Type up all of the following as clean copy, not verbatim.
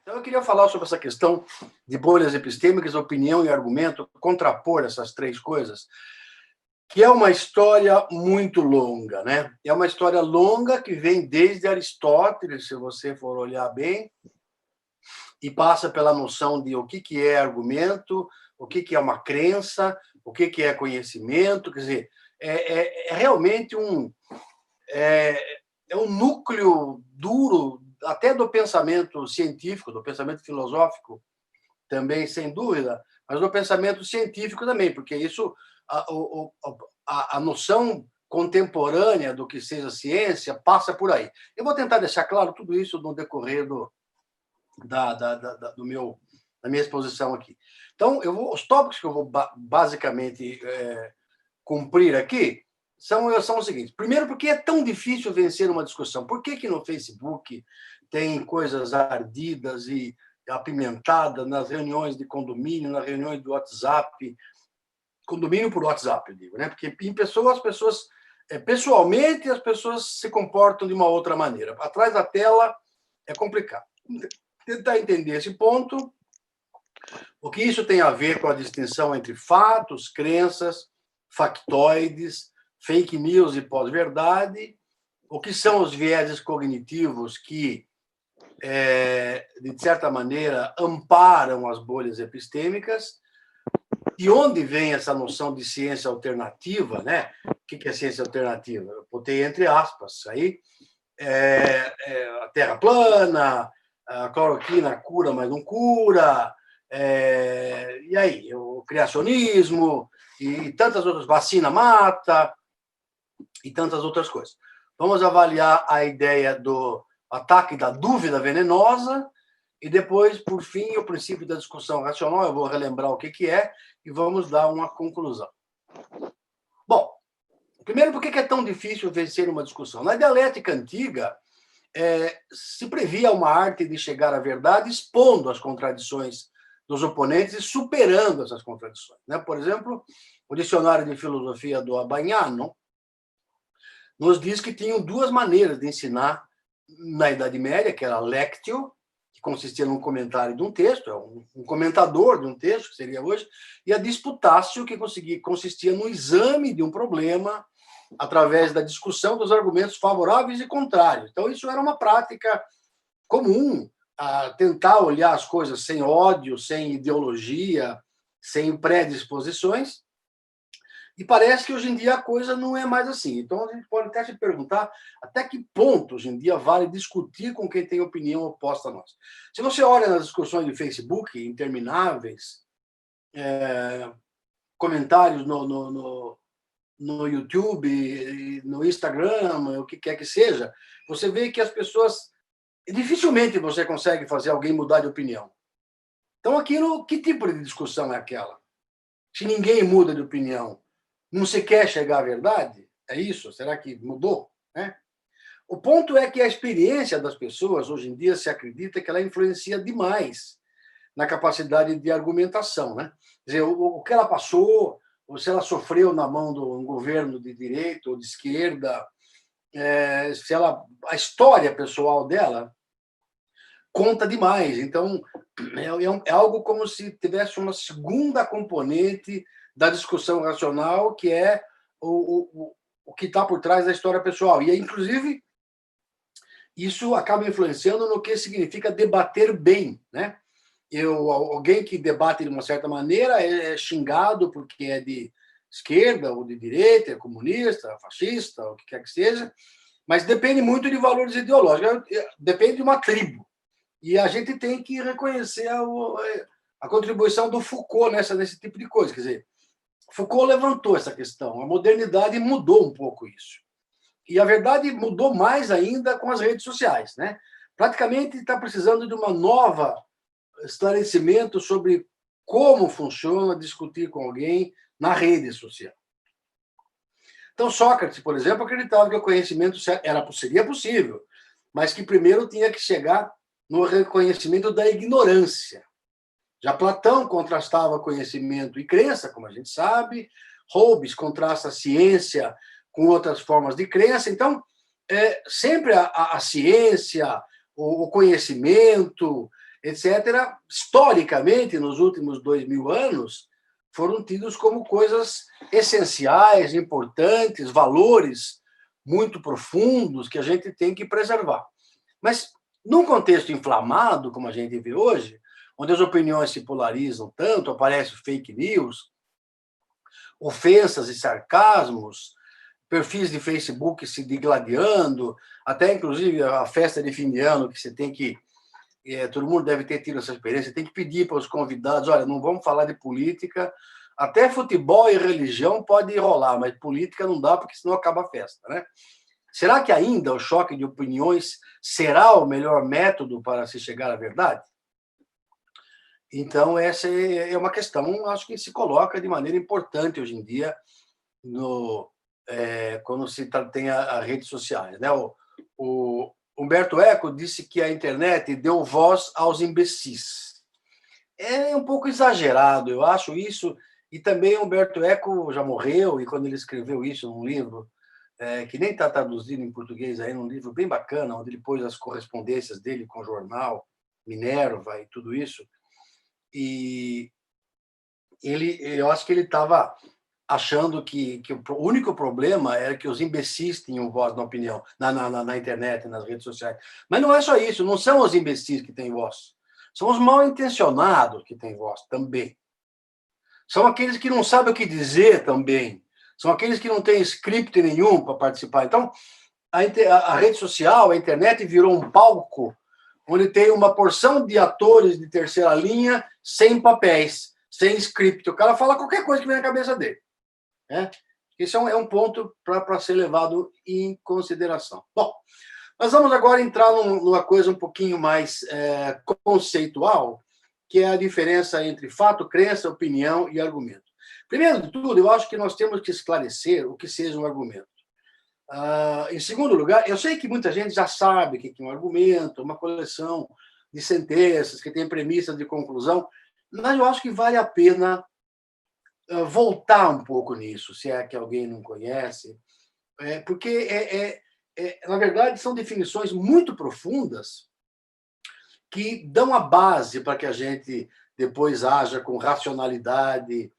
Então, eu queria falar sobre essa questão de bolhas epistêmicas, opinião e argumento, contrapor essas três coisas, que é uma história muito longa, né? É uma história longa que vem desde Aristóteles, se você for olhar bem, e passa pela noção de o que é argumento, o que é uma crença, o que é conhecimento, quer dizer, é realmente é, é um núcleo duro até do pensamento científico, do pensamento filosófico também, sem dúvida, mas do pensamento científico também, porque isso, a noção contemporânea do que seja ciência passa por aí. Eu vou tentar deixar claro tudo isso no decorrer da minha exposição aqui. Então, os tópicos que eu vou basicamente cumprir aqui são os seguintes. Primeiro, por que é tão difícil vencer uma discussão? Por que no Facebook tem coisas ardidas e apimentadas nas reuniões de condomínio, nas reuniões do WhatsApp, condomínio por WhatsApp, eu digo, né? Porque em pessoas, as pessoas, pessoalmente, as pessoas se comportam de uma outra maneira. Atrás da tela é complicado. Tentar entender esse ponto, o que isso tem a ver com a distinção entre fatos, crenças, factoides, fake news e pós-verdade, o que são os vieses cognitivos que, de certa maneira, amparam as bolhas epistêmicas, de onde vem essa noção de ciência alternativa, né? O que é ciência alternativa? Eu botei entre aspas aí, a Terra plana, a cloroquina cura, mas não cura, e aí, o criacionismo e tantas outras, vacina mata e tantas outras coisas. Vamos avaliar a ideia do ataque da dúvida venenosa e depois, por fim, o princípio da discussão racional. Eu vou relembrar o que é e vamos dar uma conclusão. Bom, primeiro, por que é tão difícil vencer uma discussão? Na dialética antiga, se previa uma arte de chegar à verdade expondo as contradições dos oponentes e superando essas contradições. Né? Por exemplo, o dicionário de filosofia do Abagnano nos diz que tinham duas maneiras de ensinar na Idade Média, que era a lectio, que consistia num comentário de um texto, um comentador de um texto, que seria hoje, e a disputatio, que consistia no exame de um problema através da discussão dos argumentos favoráveis e contrários. Então, isso era uma prática comum, a tentar olhar as coisas sem ódio, sem ideologia, sem predisposições, e parece que hoje em dia a coisa não é mais assim. Então, a gente pode até se perguntar até que ponto hoje em dia vale discutir com quem tem opinião oposta a nós. Se você olha nas discussões de Facebook, intermináveis, comentários no YouTube, no Instagram, o que quer que seja, você vê que as pessoas... Dificilmente você consegue fazer alguém mudar de opinião. Então, aquilo, que tipo de discussão é aquela? Se ninguém muda de opinião, não se quer chegar à verdade? É isso? Será que mudou? Né? O ponto é que a experiência das pessoas, hoje em dia, se acredita que ela influencia demais na capacidade de argumentação. Né? Quer dizer, o que ela passou, ou se ela sofreu na mão de um governo de direita ou de esquerda, se ela, a história pessoal dela conta demais. Então, é algo como se tivesse uma segunda componente da discussão racional, que é o que está por trás da história pessoal. E, inclusive, isso acaba influenciando no que significa debater bem. Né? Alguém que debate de uma certa maneira é xingado porque é de esquerda ou de direita, é comunista, fascista, o que quer que seja, mas depende muito de valores ideológicos, depende de uma tribo. E a gente tem que reconhecer a contribuição do Foucault nesse tipo de coisa. Quer dizer, Foucault levantou essa questão, a modernidade mudou um pouco isso. E a verdade mudou mais ainda com as redes sociais. Né? Praticamente está precisando de uma nova esclarecimento sobre como funciona discutir com alguém na rede social. Então, Sócrates, por exemplo, acreditava que o conhecimento seria possível, mas que primeiro tinha que chegar no reconhecimento da ignorância. Já Platão contrastava conhecimento e crença, como a gente sabe, Hobbes contrasta a ciência com outras formas de crença. Então, sempre a ciência, o conhecimento, etc., historicamente, nos últimos 2000 anos, foram tidos como coisas essenciais, importantes, valores muito profundos que a gente tem que preservar. Mas, num contexto inflamado, como a gente vê hoje, onde as opiniões se polarizam tanto, aparecem fake news, ofensas e sarcasmos, perfis de Facebook se digladiando, até inclusive a festa de fim de ano, que você tem que. Todo mundo deve ter tido essa experiência, tem que pedir para os convidados: olha, não vamos falar de política, até futebol e religião pode rolar, mas política não dá, porque senão acaba a festa, né? Será que ainda o choque de opiniões será o melhor método para se chegar à verdade? Então, essa é uma questão, acho que se coloca de maneira importante hoje em dia, quando se tem as redes sociais. Né? O Humberto Eco disse que a internet deu voz aos imbecis. É um pouco exagerado, eu acho isso, e também Humberto Eco já morreu, e quando ele escreveu isso num livro, que nem está traduzido em português ainda, um livro bem bacana, onde ele pôs as correspondências dele com o jornal, Minerva e tudo isso, e eu acho que ele estava achando que o único problema era que os imbecis tinham voz na opinião, na internet, nas redes sociais. Mas não é só isso, não são os imbecis que têm voz. São os mal intencionados que têm voz também. São aqueles que não sabem o que dizer também. São aqueles que não têm script nenhum para participar. Então, a rede social, a internet virou um palco onde tem uma porção de atores de terceira linha sem papéis, sem script. O cara fala qualquer coisa que vem na cabeça dele. Né? Esse é um ponto para ser levado em consideração. Bom, nós vamos agora entrar numa coisa um pouquinho mais conceitual, que é a diferença entre fato, crença, opinião e argumento. Primeiro de tudo, eu acho que nós temos que esclarecer o que seja um argumento. Em segundo lugar, eu sei que muita gente já sabe o que é um argumento, uma coleção de sentenças que tem premissas de conclusão, mas eu acho que vale a pena voltar um pouco nisso, se é que alguém não conhece, porque, na verdade, são definições muito profundas que dão a base para que a gente depois haja com racionalidade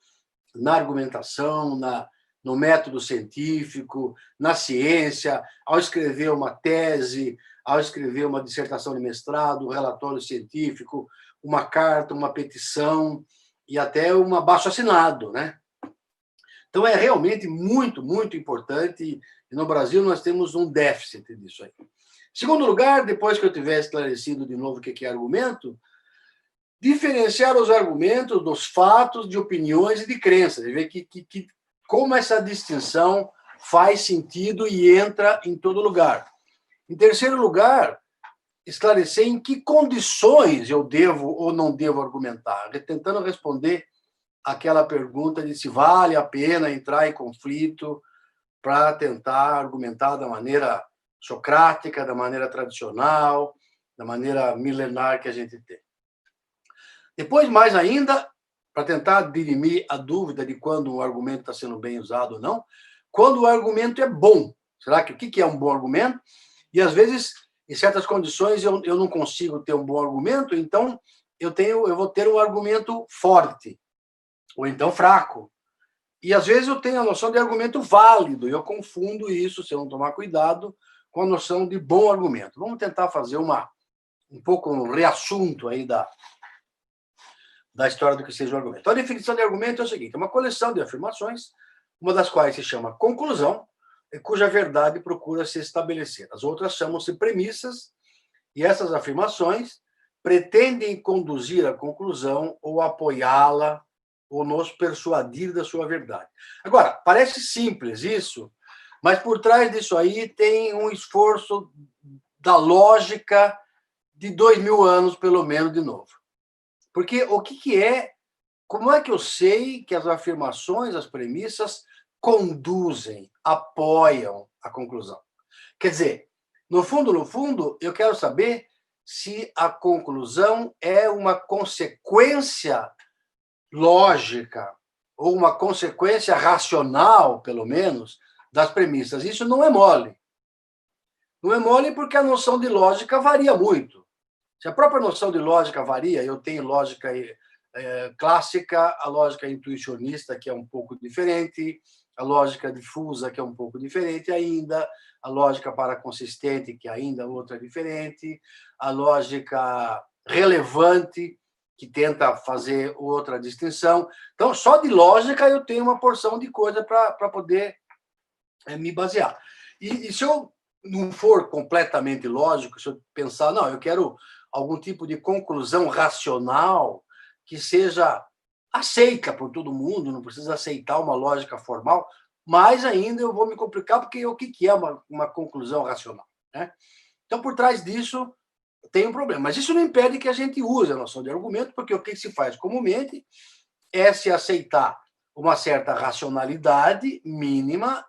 na argumentação, no método científico, na ciência, ao escrever uma tese, ao escrever uma dissertação de mestrado, um relatório científico, uma carta, uma petição e até um abaixo-assinado, né? Então, é realmente muito, muito importante, e no Brasil nós temos um déficit disso aí. Segundo lugar, depois que eu tiver esclarecido de novo o que é argumento, diferenciar os argumentos dos fatos, de opiniões e de crenças, ver como essa distinção faz sentido e entra em todo lugar. Em terceiro lugar, esclarecer em que condições eu devo ou não devo argumentar, tentando responder aquela pergunta de se vale a pena entrar em conflito para tentar argumentar da maneira socrática, da maneira tradicional, da maneira milenar que a gente tem. Depois, mais ainda, para tentar dirimir a dúvida de quando o argumento está sendo bem usado ou não, quando o argumento é bom. Será que o que é um bom argumento? E, às vezes, em certas condições, eu não consigo ter um bom argumento, então eu vou ter um argumento forte, ou então fraco. E, às vezes, eu tenho a noção de argumento válido, e eu confundo isso, se eu não tomar cuidado, com a noção de bom argumento. Vamos tentar fazer um pouco um reassunto aí da história do que seja o argumento. Então, a definição de argumento é o seguinte: é uma coleção de afirmações, uma das quais se chama conclusão, e cuja verdade procura se estabelecer. As outras chamam-se premissas, e essas afirmações pretendem conduzir à conclusão ou apoiá-la ou nos persuadir da sua verdade. Agora, parece simples isso, mas por trás disso aí tem um esforço da lógica de 2000 anos, pelo menos, de novo. Porque o que é, como é que eu sei que as afirmações, as premissas, conduzem, apoiam a conclusão? Quer dizer, no fundo, eu quero saber se a conclusão é uma consequência lógica ou uma consequência racional, pelo menos, das premissas. Isso não é mole. Não é mole porque a noção de lógica varia muito. Se a própria noção de lógica varia, eu tenho lógica clássica, a lógica intuicionista, que é um pouco diferente, a lógica difusa, que é um pouco diferente ainda, a lógica paraconsistente, que ainda outra é diferente, a lógica relevante, que tenta fazer outra distinção. Então, só de lógica eu tenho uma porção de coisa para poder me basear. E se eu não for completamente lógico, se eu pensar, não, eu quero algum tipo de conclusão racional que seja aceita por todo mundo, não precisa aceitar uma lógica formal, mais ainda eu vou me complicar, porque o que é uma conclusão racional, né? Então, por trás disso, tem um problema. Mas isso não impede que a gente use a noção de argumento, porque o que se faz comumente é se aceitar uma certa racionalidade mínima,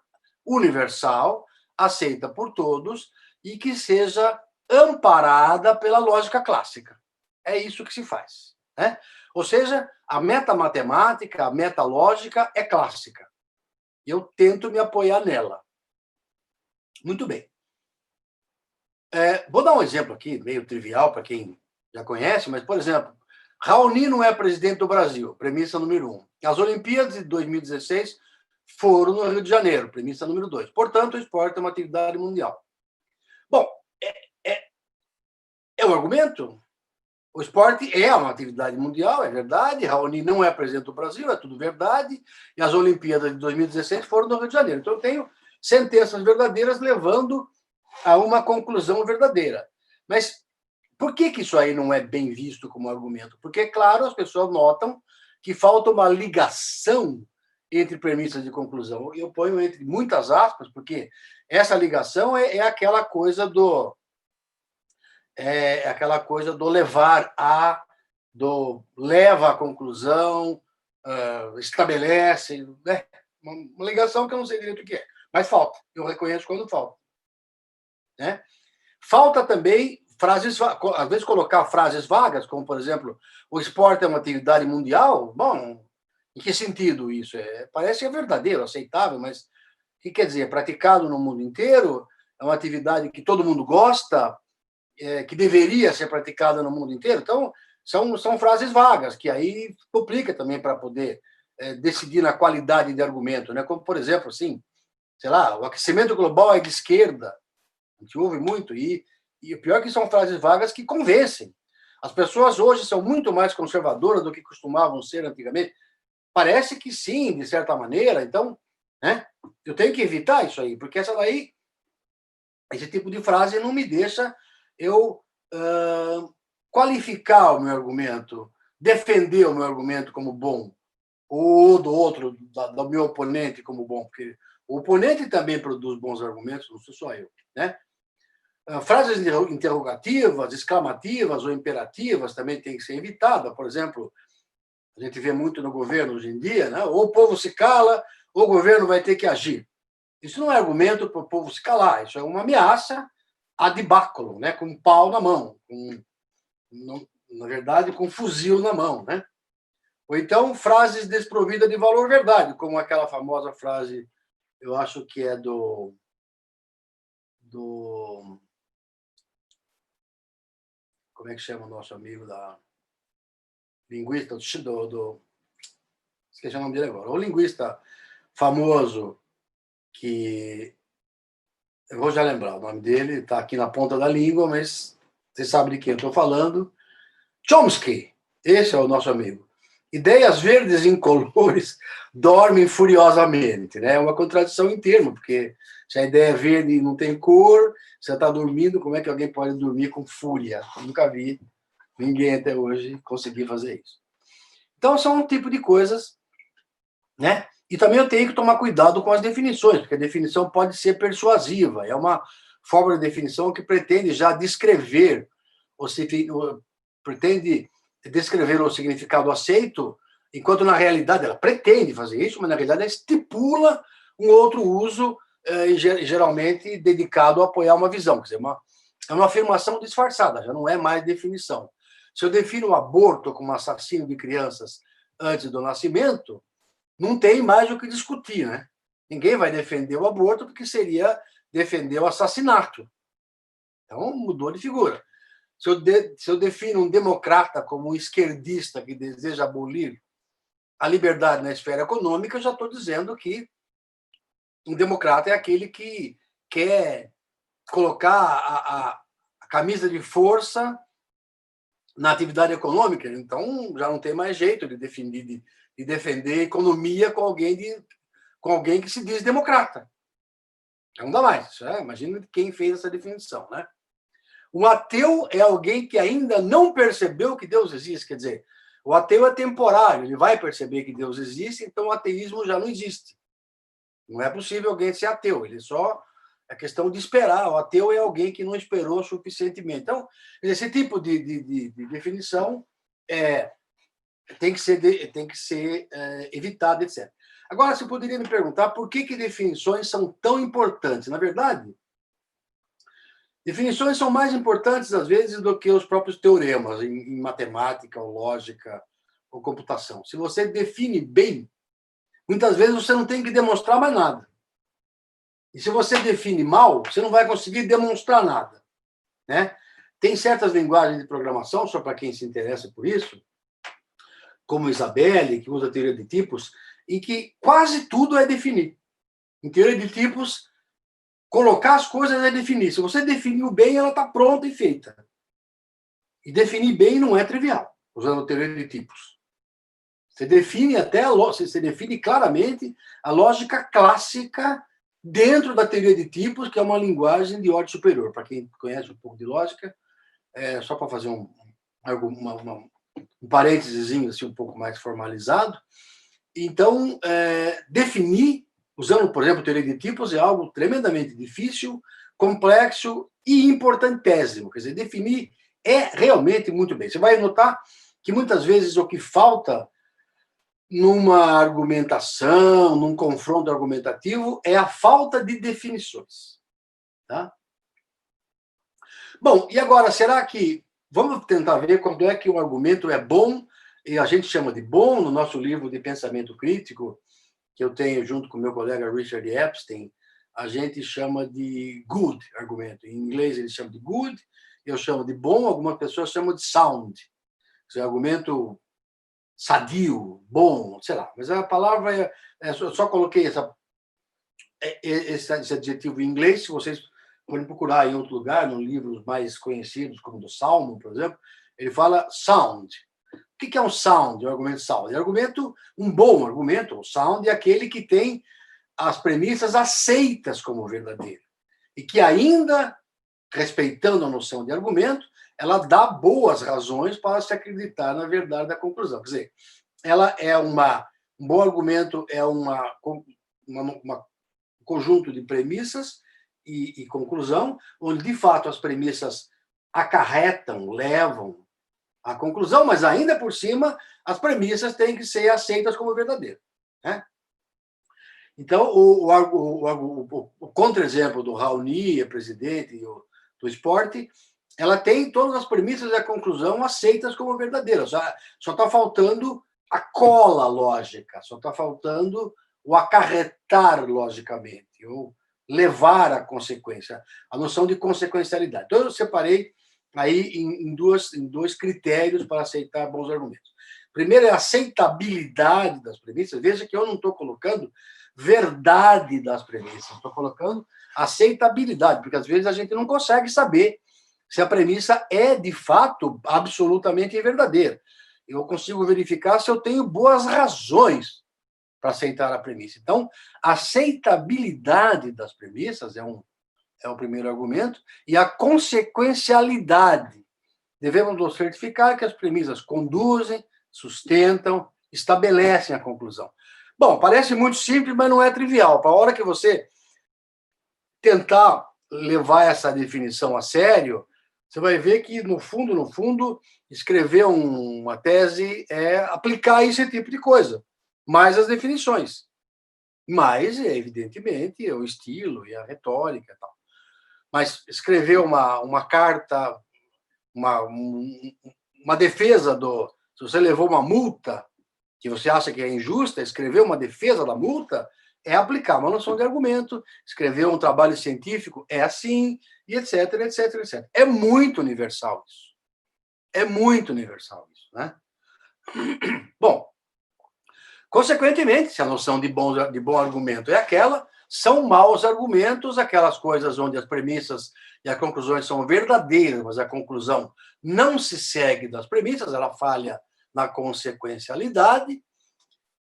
universal, aceita por todos, e que seja amparada pela lógica clássica. É isso que se faz, né? Ou seja, a metamatemática, a metalógica é clássica. Eu tento me apoiar nela. Muito bem. Vou dar um exemplo aqui, meio trivial para quem já conhece, mas, por exemplo, Raoni não é presidente do Brasil, premissa número 1. As Olimpíadas de 2016 foram no Rio de Janeiro, premissa número 2. Portanto, o esporte é uma atividade mundial. Bom, é um argumento. O esporte é uma atividade mundial, é verdade. Raoni não é presidente do Brasil, é tudo verdade. E as Olimpíadas de 2016 foram no Rio de Janeiro. Então, eu tenho sentenças verdadeiras levando a uma conclusão verdadeira. Mas por que isso aí não é bem visto como argumento? Porque, claro, as pessoas notam que falta uma ligação entre premissas de conclusão. Eu ponho entre muitas aspas, porque essa ligação é aquela coisa do levar a, do leva à conclusão, estabelece, né? Uma ligação que eu não sei direito o que é, mas falta. Eu reconheço quando falta, né? Falta também frases, às vezes colocar frases vagas, como, por exemplo, o esporte é uma atividade mundial. Bom, em que sentido isso? Parece que é verdadeiro, aceitável, mas o que quer dizer? É praticado no mundo inteiro? É uma atividade que todo mundo gosta? Que deveria ser praticada no mundo inteiro? Então, são frases vagas, que aí complica também para poder decidir na qualidade de argumento, né? Como, por exemplo, assim, sei lá, o aquecimento global é de esquerda. A gente ouve muito, e o pior é que são frases vagas que convencem. As pessoas hoje são muito mais conservadoras do que costumavam ser antigamente. Parece que sim, de certa maneira. Então, né, eu tenho que evitar isso aí, porque esse tipo de frase não me deixa eu qualificar o meu argumento, defender o meu argumento como bom, ou do outro, do meu oponente como bom, porque o oponente também produz bons argumentos, não sou só eu, né? Frases interrogativas, exclamativas ou imperativas também têm que ser evitadas. Por exemplo, a gente vê muito no governo hoje em dia, né? Ou o povo se cala, ou o governo vai ter que agir. Isso não é argumento para o povo se calar, isso é uma ameaça a debáculo, né? Com um pau na mão, na verdade, com um fuzil na mão, né? Ou então frases desprovidas de valor verdade, como aquela famosa frase, eu acho que é do como é que chama o nosso amigo da linguista, esqueci o nome dele agora, o linguista famoso, que eu vou já lembrar o nome dele, está aqui na ponta da língua, mas você sabe de quem eu estou falando. Chomsky, esse é o nosso amigo. Ideias verdes incolores dormem furiosamente, né? É uma contradição em termo, porque se a ideia é verde e não tem cor, você está dormindo, como é que alguém pode dormir com fúria? Eu nunca vi ninguém até hoje conseguir fazer isso. Então, são um tipo de coisas, né? E também eu tenho que tomar cuidado com as definições, porque a definição pode ser persuasiva. É uma forma de definição que pretende já descrever, pretende descrever o significado aceito, enquanto na realidade ela pretende fazer isso, mas na realidade ela estipula um outro uso, geralmente dedicado a apoiar uma visão. Quer dizer, é uma afirmação disfarçada, já não é mais definição. Se eu defino o aborto como assassino de crianças antes do nascimento, não tem mais o que discutir, né? Ninguém vai defender o aborto porque seria defender o assassinato. Então, mudou de figura. Se eu defino um democrata como um esquerdista que deseja abolir a liberdade na esfera econômica, eu já estou dizendo que um democrata é aquele que quer colocar a camisa de força na atividade econômica. Então, já não tem mais jeito de defender economia com alguém que se diz democrata. Não dá mais. Imagina quem fez essa definição, né? Um ateu é alguém que ainda não percebeu que Deus existe. Quer dizer, o ateu é temporário, ele vai perceber que Deus existe, então o ateísmo já não existe. Não é possível alguém ser ateu, ele só é questão de esperar. O ateu é alguém que não esperou suficientemente. Então, esse tipo de definição tem que ser evitado, etc. Agora, você poderia me perguntar por que definições são tão importantes? Na verdade, definições são mais importantes, às vezes, do que os próprios teoremas em matemática, ou lógica, ou computação. Se você define bem, muitas vezes você não tem que demonstrar mais nada. E se você define mal, você não vai conseguir demonstrar nada, né? Tem certas linguagens de programação, só para quem se interessa por isso, como Isabelle, que usa a teoria de tipos, em que quase tudo é definir. Em teoria de tipos, colocar as coisas é definir. Se você definiu bem, ela está pronta e feita. E definir bem não é trivial, usando a teoria de tipos. Você define você define claramente a lógica clássica dentro da teoria de tipos, que é uma linguagem de ordem superior. Para quem conhece um pouco de lógica, só para fazer um parênteses assim, um pouco mais formalizado. Então, definir, usando, por exemplo, teoria de tipos, é algo tremendamente difícil, complexo e importantíssimo. Quer dizer, definir é realmente muito bem. Você vai notar que muitas vezes o que falta numa argumentação, num confronto argumentativo, é a falta de definições. Tá? Bom, e agora, será que... Vamos tentar ver quando é que um argumento é bom, e a gente chama de bom, no nosso livro de pensamento crítico, que eu tenho junto com meu colega Richard Epstein, a gente chama de good argumento. Em inglês eles chamam de good, eu chamo de bom, algumas pessoas chamam de sound. Esse argumento sadio, bom, sei lá. Mas a palavra só coloquei esse adjetivo em inglês. Se vocês forem procurar em outro lugar, em livros mais conhecidos, como do Salmo, por exemplo, ele fala sound. O que é um sound, um argumento sound? Um bom argumento, o sound é aquele que tem as premissas aceitas como verdadeiras e que ainda, respeitando a noção de argumento, ela dá boas razões para se acreditar na verdade da conclusão. Quer dizer, ela é um bom argumento, é um conjunto de premissas e conclusão, onde, de fato, as premissas acarretam, levam à conclusão, mas, ainda por cima, as premissas têm que ser aceitas como verdadeiras. Né? Então, o contra-exemplo do Raoni, presidente do esporte, ela tem todas as premissas e a conclusão aceitas como verdadeiras. Só está faltando a cola lógica, só está faltando o acarretar logicamente, ou levar à consequência, a noção de consequencialidade. Então, eu separei aí em dois critérios para aceitar bons argumentos. Primeiro é a aceitabilidade das premissas. Veja que eu não estou colocando verdade das premissas, estou colocando aceitabilidade, porque às vezes a gente não consegue saber se a premissa é, de fato, absolutamente verdadeira. Eu consigo verificar se eu tenho boas razões para aceitar a premissa. Então, a aceitabilidade das premissas é o primeiro argumento, e a consequencialidade. Devemos nos certificar que as premissas conduzem, sustentam, estabelecem a conclusão. Bom, parece muito simples, mas não é trivial. Para a hora que você tentar levar essa definição a sério, você vai ver que, no fundo, escrever uma tese é aplicar esse tipo de coisa, mais as definições. Mas, evidentemente, o estilo e a retórica e tal. Mas escrever uma carta, uma defesa se você levou uma multa que você acha que é injusta, escrever uma defesa da multa é aplicar uma noção de argumento. Escrever um trabalho científico é assim, e etc, etc, etc. É muito universal isso. É muito universal isso, né? Bom, consequentemente, se a noção de bom argumento é aquela, são maus argumentos aquelas coisas onde as premissas e as conclusões são verdadeiras, mas a conclusão não se segue das premissas, ela falha na consequencialidade.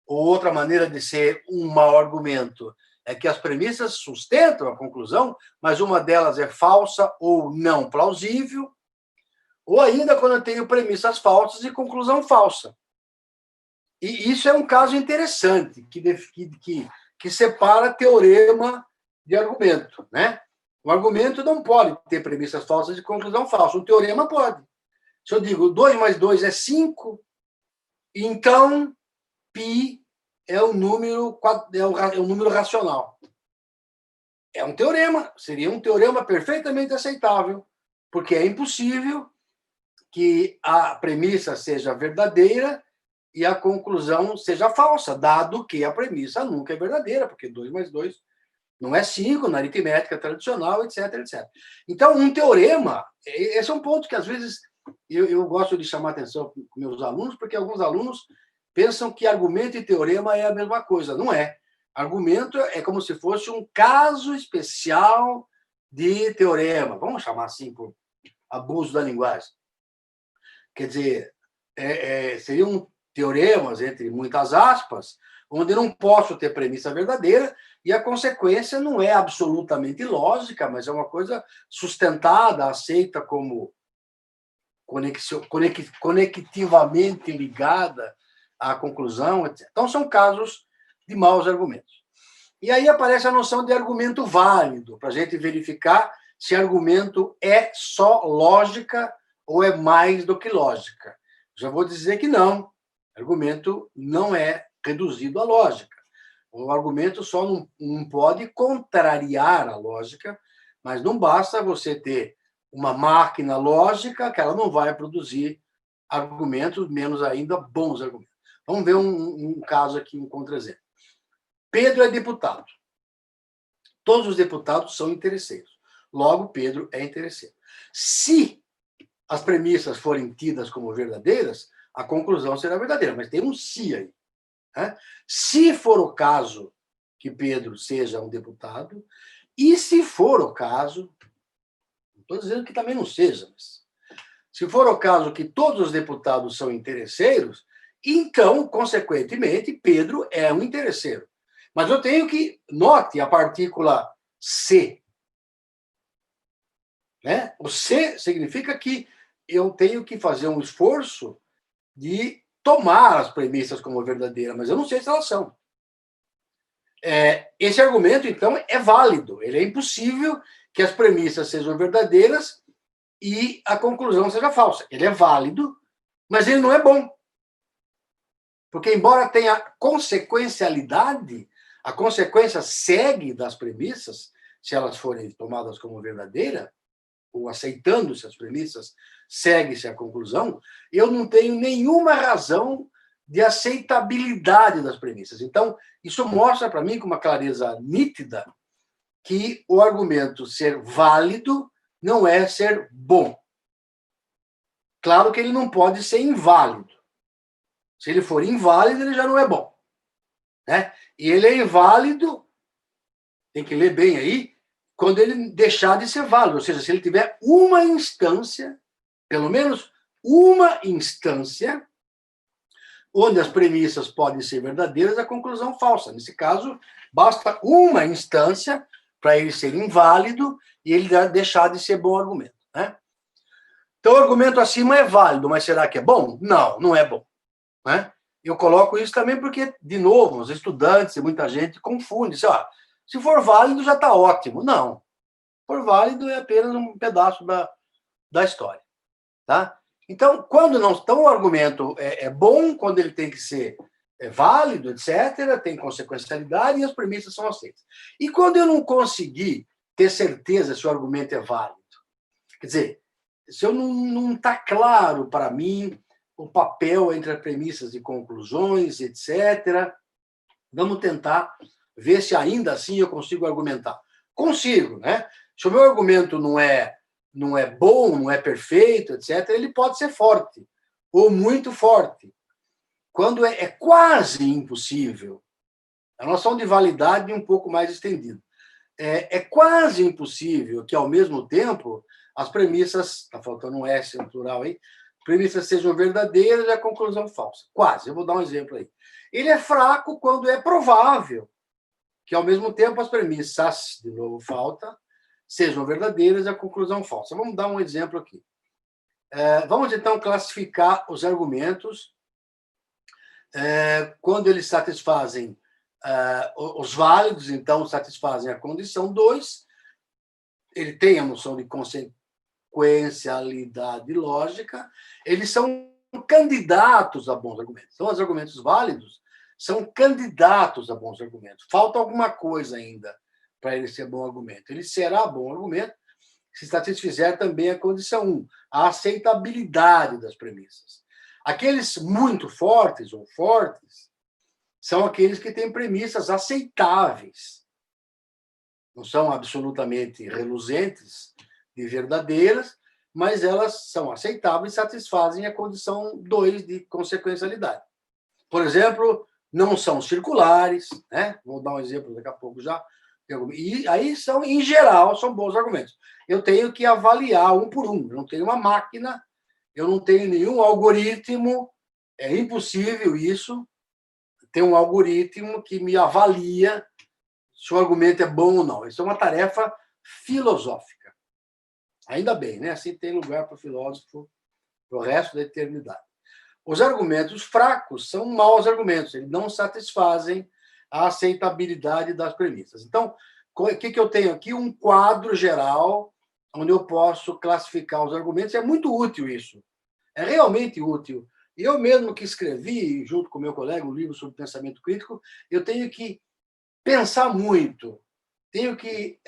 Ou outra maneira de ser um mau argumento é que as premissas sustentam a conclusão, mas uma delas é falsa ou não plausível, ou ainda quando eu tenho premissas falsas e conclusão falsa. E isso é um caso interessante, que separa teorema de argumento, né? O argumento não pode ter premissas falsas e conclusão falsa. O teorema pode. Se eu digo 2 mais 2 é 5, então π é o número racional. É um teorema, seria um teorema perfeitamente aceitável, porque é impossível que a premissa seja verdadeira e a conclusão seja falsa, dado que a premissa nunca é verdadeira, porque 2 mais 2 não é 5 na aritmética tradicional, etc, etc. Então, um teorema, esse é um ponto que, às vezes, eu gosto de chamar a atenção com meus alunos, porque alguns alunos pensam que argumento e teorema é a mesma coisa. Não é. Argumento é como se fosse um caso especial de teorema. Vamos chamar assim, por abuso da linguagem. Quer dizer, seriam teoremas, entre muitas aspas, onde não posso ter premissa verdadeira e a consequência não é absolutamente lógica, mas é uma coisa sustentada, aceita como conectivamente ligada à conclusão, etc. Então, são casos de maus argumentos. E aí aparece a noção de argumento válido, para a gente verificar se argumento é só lógica ou é mais do que lógica. Já vou dizer que não. Argumento não é reduzido à lógica. O argumento só não pode contrariar a lógica, mas não basta você ter uma máquina lógica que ela não vai produzir argumentos, menos ainda bons argumentos. Vamos ver um caso aqui, um contra-exemplo. Pedro é deputado. Todos os deputados são interesseiros. Logo, Pedro é interesseiro. Se as premissas forem tidas como verdadeiras, a conclusão será verdadeira, mas tem um se aí. Né? Se for o caso que Pedro seja um deputado, e se for o caso, não estou dizendo que também não seja, mas se for o caso que todos os deputados são interesseiros, então, consequentemente, Pedro é um interesseiro. Mas eu tenho que, note a partícula se. Né? O se significa que eu tenho que fazer um esforço de tomar as premissas como verdadeiras, mas eu não sei se elas são. Esse argumento, então, é válido. Ele é impossível que as premissas sejam verdadeiras e a conclusão seja falsa. Ele é válido, mas ele não é bom. Porque, embora tenha consequencialidade, a consequência segue das premissas, se elas forem tomadas como verdadeira, ou aceitando-se as premissas, segue-se a conclusão, eu não tenho nenhuma razão de aceitabilidade das premissas. Então, isso mostra para mim com uma clareza nítida que o argumento ser válido não é ser bom. Claro que ele não pode ser inválido. Se ele for inválido, ele já não é bom. Né? E ele é inválido, tem que ler bem aí, quando ele deixar de ser válido. Ou seja, se ele tiver uma instância, pelo menos uma instância, onde as premissas podem ser verdadeiras, a conclusão falsa. Nesse caso, basta uma instância para ele ser inválido e ele deixar de ser bom argumento. Né? Então, o argumento acima é válido, mas será que é bom? Não, não é bom. Né? Eu coloco isso também porque, de novo, os estudantes e muita gente confundem. Se for válido, já está ótimo. Não. Se for válido, é apenas um pedaço da história. Tá? Então, quando não. Então, o argumento é bom quando ele tem que ser válido, etc., tem consequencialidade e as premissas são aceitas. E quando eu não conseguir ter certeza se o argumento é válido, quer dizer, se eu não está claro para mim o papel entre as premissas e conclusões, etc., vamos tentar ver se ainda assim eu consigo argumentar. Consigo, né? Se o meu argumento não é bom, não é perfeito, etc., ele pode ser forte, ou muito forte. Quando é quase impossível, a noção de validade é um pouco mais estendida. É quase impossível que, ao mesmo tempo, as premissas, está faltando um S no plural aí, premissas sejam verdadeiras e a conclusão falsa. Quase. Eu vou dar um exemplo aí. Ele é fraco quando é provável que, ao mesmo tempo, as premissas, de novo falta, sejam verdadeiras e a conclusão falsa. Vamos dar um exemplo aqui. Vamos, então, classificar os argumentos quando eles satisfazem os válidos, então, satisfazem a condição 2, ele tem a noção de consequencialidade lógica, eles são candidatos a bons argumentos. Então, os argumentos válidos são candidatos a bons argumentos. Falta alguma coisa ainda para ele ser bom argumento. Ele será bom argumento se satisfizer também a condição 1, a aceitabilidade das premissas. Aqueles muito fortes ou fortes são aqueles que têm premissas aceitáveis. Não são absolutamente reluzentes e verdadeiras, mas elas são aceitáveis e satisfazem a condição 2 de consequencialidade. Por exemplo, não são circulares, né? Vou dar um exemplo daqui a pouco já. E aí, em geral, são bons argumentos. Eu tenho que avaliar um por um. Eu não tenho uma máquina, eu não tenho nenhum algoritmo, é impossível isso, ter um algoritmo que me avalia se o argumento é bom ou não. Isso é uma tarefa filosófica. Ainda bem, né? Assim tem lugar para o filósofo para o resto da eternidade. Os argumentos fracos são maus argumentos, eles não satisfazem a aceitabilidade das premissas. Então, o que eu tenho aqui? Um quadro geral onde eu posso classificar os argumentos. É muito útil isso. É realmente útil. Eu mesmo que escrevi, junto com meu colega, um livro sobre pensamento crítico, eu tenho que pensar muito, tenho que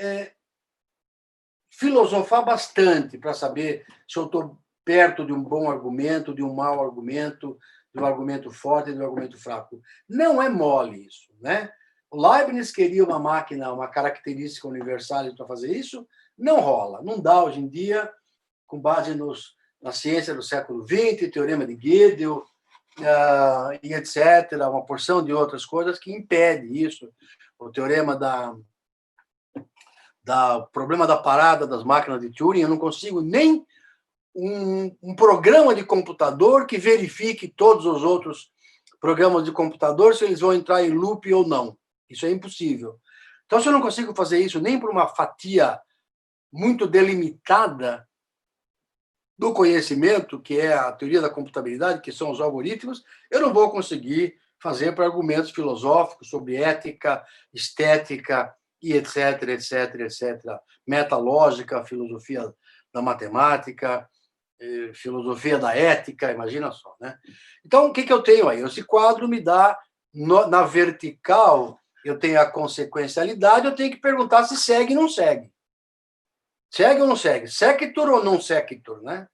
filosofar bastante para saber se eu estou perto de um bom argumento, de um mau argumento, de um argumento forte, de um argumento fraco. Não é mole isso, né? O Leibniz queria uma máquina, uma característica universal para fazer isso, não rola, não dá hoje em dia, com base na ciência do século XX, teorema de Gödel, e etc., uma porção de outras coisas que impede isso. O teorema problema da parada das máquinas de Turing, eu não consigo nem um programa de computador que verifique todos os outros programas de computador se eles vão entrar em loop ou não. Isso é impossível. Então, se eu não consigo fazer isso nem por uma fatia muito delimitada do conhecimento, que é a teoria da computabilidade, que são os algoritmos, eu não vou conseguir fazer para argumentos filosóficos sobre ética, estética e etc., etc., etc. Metalógica, filosofia da matemática, filosofia da ética, imagina só, né? Então, o que eu tenho aí? Esse quadro me dá, na vertical, eu tenho a consequencialidade, eu tenho que perguntar se segue ou não segue. Segue ou não segue? Sequitur ou não sequitur, né?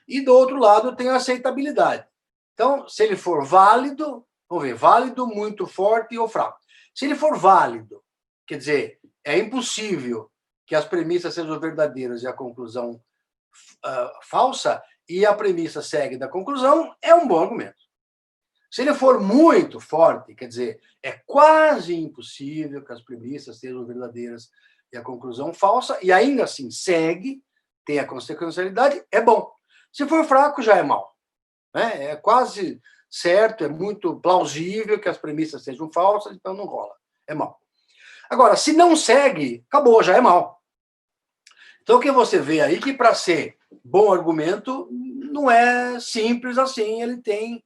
E do outro lado eu tenho a aceitabilidade. Então, se ele for válido, vamos ver, válido, muito forte ou fraco. Se ele for válido, quer dizer, é impossível que as premissas sejam verdadeiras e a conclusão falsa, e a premissa segue da conclusão, é um bom argumento. Se ele for muito forte, quer dizer, é quase impossível que as premissas sejam verdadeiras e a conclusão falsa, e ainda assim segue, tem a consequencialidade, é bom. Se for fraco, já é mal. Né? É quase certo, é muito plausível que as premissas sejam falsas, então não rola. É mal. Agora, se não segue, acabou, já é mal. Então, o que você vê aí que para ser bom argumento não é simples assim, ele tem...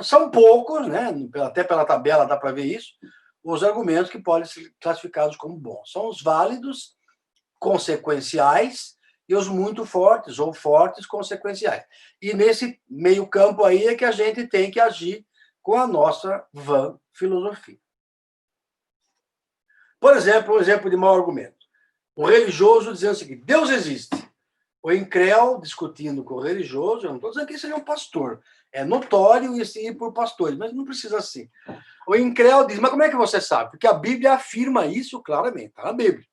São poucos, né? Até pela tabela dá para ver isso, os argumentos que podem ser classificados como bons. São os válidos, consequenciais, e os muito fortes, ou fortes consequenciais. E nesse meio campo aí é que a gente tem que agir com a nossa vã filosofia. Por exemplo, um exemplo de mau argumento. O religioso dizendo o seguinte: Deus existe. O incréu discutindo com o religioso, eu não estou dizendo que ele seja um pastor, é notório isso ir por pastores, mas não precisa ser. O incréu diz: mas como é que você sabe? Porque a Bíblia afirma isso claramente, está na Bíblia.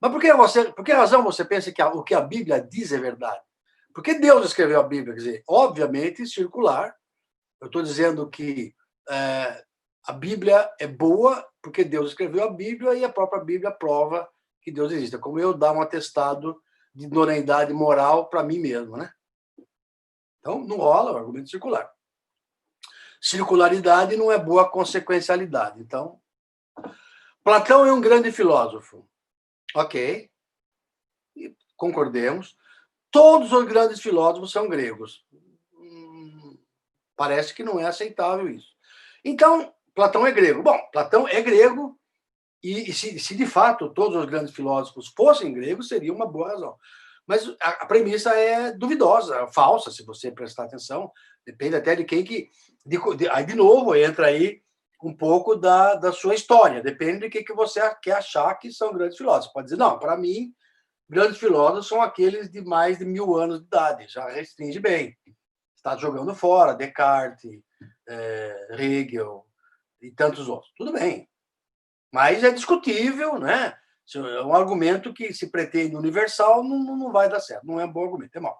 Mas por que razão você pensa que o que a Bíblia diz é verdade? Porque Deus escreveu a Bíblia, quer dizer, obviamente circular. Eu estou dizendo que a Bíblia é boa porque Deus escreveu a Bíblia e a própria Bíblia prova que Deus existe. É como eu dar um atestado de idoneidade moral para mim mesmo, né? Então, não rola o argumento circular. Circularidade não é boa consequencialidade. Então, Platão é um grande filósofo. Ok, concordemos. Todos os grandes filósofos são gregos. Parece que não é aceitável isso. Então, Platão é grego. Bom, Platão é grego, e se de fato todos os grandes filósofos fossem gregos, seria uma boa razão. Mas a premissa é duvidosa, falsa, se você prestar atenção. Depende até de quem que. Aí, de novo, entra aí um pouco da sua história. Depende de que você quer achar que são grandes filósofos. Pode dizer, não, para mim, grandes filósofos são aqueles de mais de 1000 anos de idade. Já restringe bem. Está jogando fora Descartes, Hegel e tantos outros. Tudo bem. Mas é discutível, né? É um argumento que se pretende universal, não vai dar certo. Não é um bom argumento, é mau.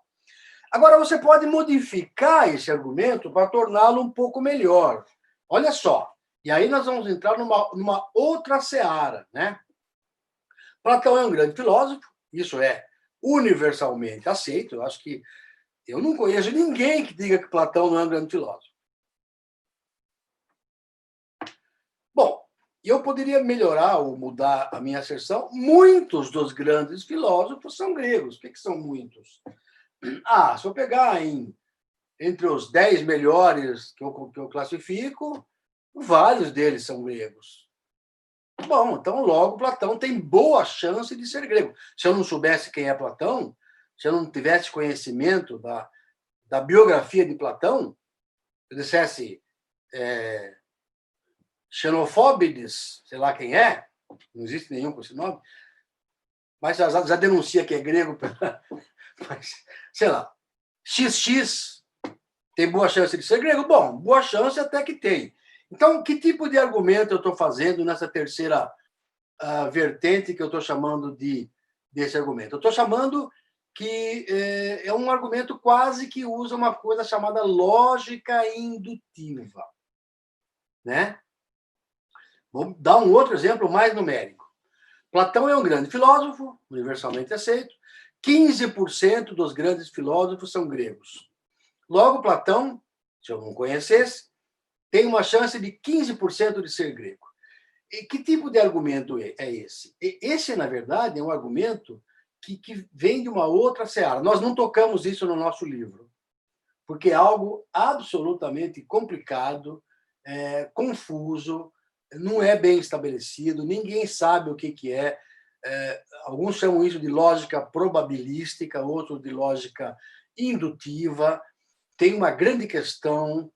Agora, você pode modificar esse argumento para torná-lo um pouco melhor. Olha só. E aí nós vamos entrar numa outra seara, né? Platão é um grande filósofo, isso é universalmente aceito. Eu acho que eu não conheço ninguém que diga que Platão não é um grande filósofo. Bom, eu poderia melhorar ou mudar a minha asserção. Muitos dos grandes filósofos são gregos. O que são muitos? Se eu pegar entre os 10 melhores que eu classifico, vários deles são gregos. Bom, então logo Platão tem boa chance de ser grego. Se eu não soubesse quem é Platão, se eu não tivesse conhecimento da biografia de Platão, eu dissesse Xenofóbides, sei lá quem é, não existe nenhum com esse nome, mas já denuncia que é grego, mas, sei lá, XX tem boa chance de ser grego? Bom, boa chance até que tem. Então, que tipo de argumento eu estou fazendo nessa terceira vertente que eu estou chamando desse argumento? Eu estou chamando que é um argumento quase que usa uma coisa chamada lógica indutiva, né? Vou dar um outro exemplo mais numérico. Platão é um grande filósofo, universalmente aceito. 15% dos grandes filósofos são gregos. Logo, Platão, se eu não conhecesse, tem uma chance de 15% de ser grego. E que tipo de argumento é esse? Esse, na verdade, é um argumento que vem de uma outra seara. Nós não tocamos isso no nosso livro, porque é algo absolutamente complicado, confuso, não é bem estabelecido, ninguém sabe o que é. Alguns chamam isso de lógica probabilística, outros de lógica indutiva. Tem uma grande questão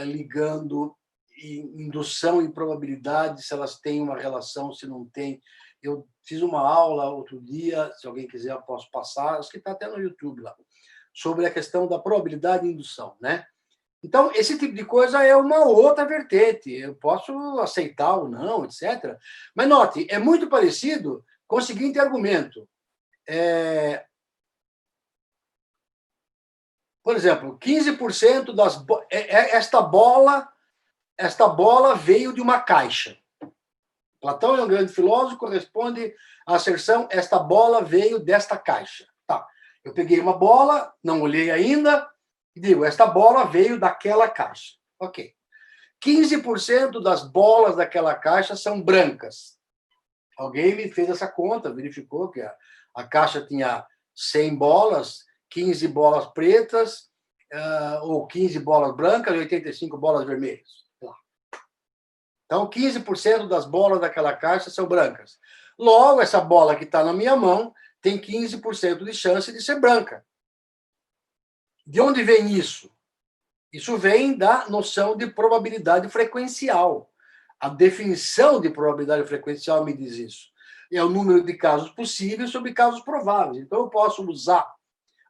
ligando indução e probabilidade, se elas têm uma relação, se não têm. Eu fiz uma aula outro dia, se alguém quiser, eu posso passar, acho que está até no YouTube lá, sobre a questão da probabilidade e indução, né? Então, esse tipo de coisa é uma outra vertente. Eu posso aceitar ou não, etc. Mas note, é muito parecido com o seguinte argumento. Por exemplo, 15% das... Esta bola veio de uma caixa. Platão é um grande filósofo, corresponde à asserção, esta bola veio desta caixa. Tá. Eu peguei uma bola, não olhei ainda, e digo, esta bola veio daquela caixa. Ok. 15% das bolas daquela caixa são brancas. Alguém me fez essa conta, verificou que a caixa tinha 100 bolas, 15 bolas pretas, ou 15 bolas brancas e 85 bolas vermelhas. Então, 15% das bolas daquela caixa são brancas. Logo, essa bola que está na minha mão tem 15% de chance de ser branca. De onde vem isso? Isso vem da noção de probabilidade frequencial. A definição de probabilidade frequencial me diz isso. É o número de casos possíveis sobre casos prováveis. Então, eu posso usar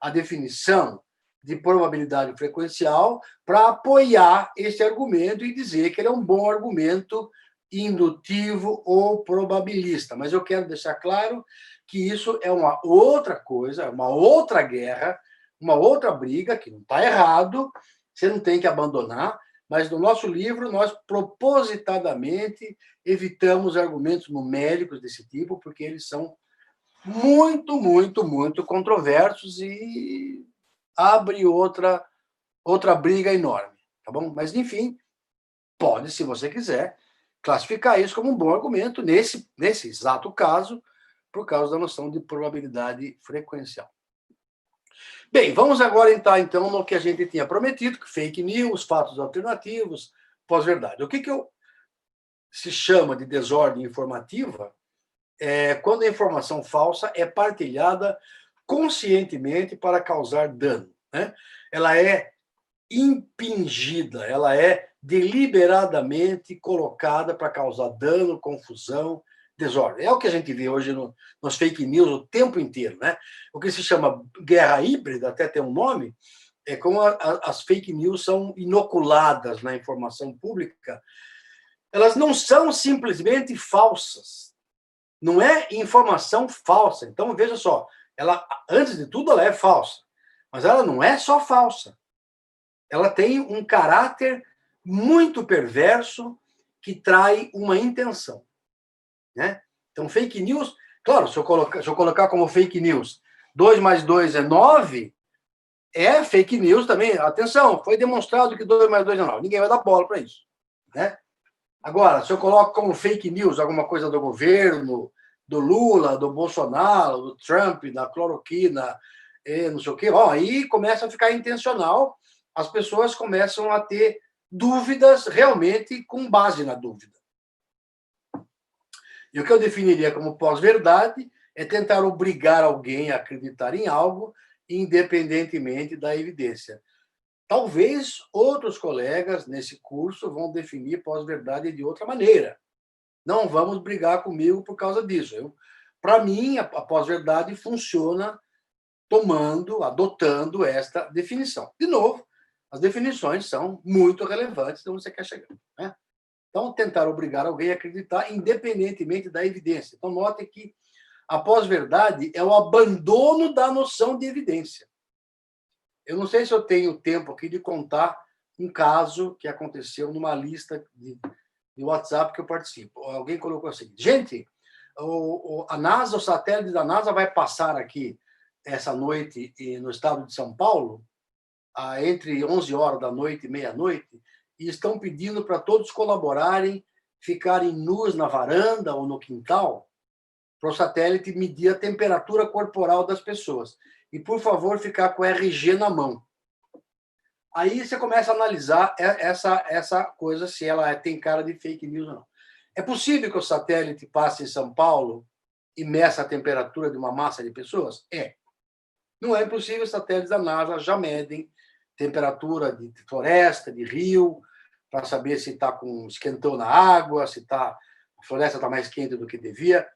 a definição de probabilidade frequencial para apoiar esse argumento e dizer que ele é um bom argumento indutivo ou probabilista. Mas eu quero deixar claro que isso é uma outra coisa, uma outra guerra, uma outra briga, que não está errado, você não tem que abandonar, mas no nosso livro nós propositadamente evitamos argumentos numéricos desse tipo, porque eles são muito, muito, muito controversos e abre outra briga enorme, tá bom? Mas, enfim, pode, se você quiser, classificar isso como um bom argumento nesse exato caso, por causa da noção de probabilidade frequencial. Bem, vamos agora entrar, então, no que a gente tinha prometido, que fake news, fatos alternativos, pós-verdade. O que se chama de desordem informativa é quando a informação falsa é partilhada conscientemente para causar dano, né? Ela é impingida, ela é deliberadamente colocada para causar dano, confusão, desordem. É o que a gente vê hoje nos fake news o tempo inteiro, né? O que se chama guerra híbrida, até tem um nome, é como as fake news são inoculadas na informação pública. Elas não são simplesmente falsas. Não é informação falsa. Então, veja só, ela, antes de tudo, ela é falsa. Mas ela não é só falsa. Ela tem um caráter muito perverso que trai uma intenção, né? Então, fake news, claro, se eu colocar como fake news 2 mais 2 é 9, é fake news também. Atenção, foi demonstrado que 2 mais 2 é 9. Ninguém vai dar bola para isso, né? Agora, se eu coloco como fake news alguma coisa do governo, do Lula, do Bolsonaro, do Trump, da cloroquina, não sei o quê, ó, aí começa a ficar intencional, as pessoas começam a ter dúvidas realmente com base na dúvida. E o que eu definiria como pós-verdade é tentar obrigar alguém a acreditar em algo, independentemente da evidência. Talvez outros colegas nesse curso vão definir pós-verdade de outra maneira. Não vamos brigar comigo por causa disso. Para mim, a pós-verdade funciona adotando esta definição. De novo, as definições são muito relevantes onde você quer chegar, né? Então, tentar obrigar alguém a acreditar independentemente da evidência. Então, note que a pós-verdade é o abandono da noção de evidência. Eu não sei se eu tenho tempo aqui de contar um caso que aconteceu numa lista de WhatsApp que eu participo. Alguém colocou assim: gente, a NASA, o satélite da NASA vai passar aqui essa noite no estado de São Paulo, entre 11 horas da noite e meia-noite, e estão pedindo para todos colaborarem, ficarem nus na varanda ou no quintal, para o satélite medir a temperatura corporal das pessoas. E, por favor, ficar com o RG na mão. Aí você começa a analisar essa coisa, se ela tem cara de fake news ou não. É possível que o satélite passe em São Paulo e meça a temperatura de uma massa de pessoas? É. Não é impossível, os satélites da NASA já medem temperatura de floresta, de rio, para saber se está esquentou na água, se a floresta está mais quente do que devia.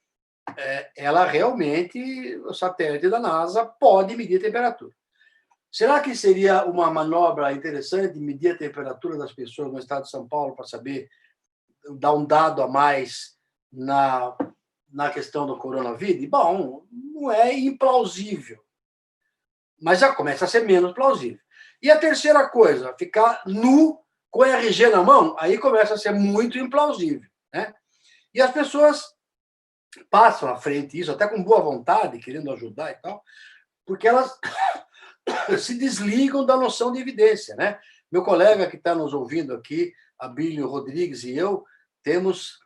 Ela realmente, o satélite da NASA pode medir a temperatura. Será que seria uma manobra interessante medir a temperatura das pessoas no estado de São Paulo para saber, dar um dado a mais na questão do coronavírus? Bom, não é implausível, mas já começa a ser menos plausível. E a terceira coisa, ficar nu com RG na mão, aí começa a ser muito implausível, né? E as pessoas passam à frente disso, até com boa vontade, querendo ajudar e tal, porque elas se desligam da noção de evidência, né? Meu colega que está nos ouvindo aqui, Abílio Rodrigues e eu, temos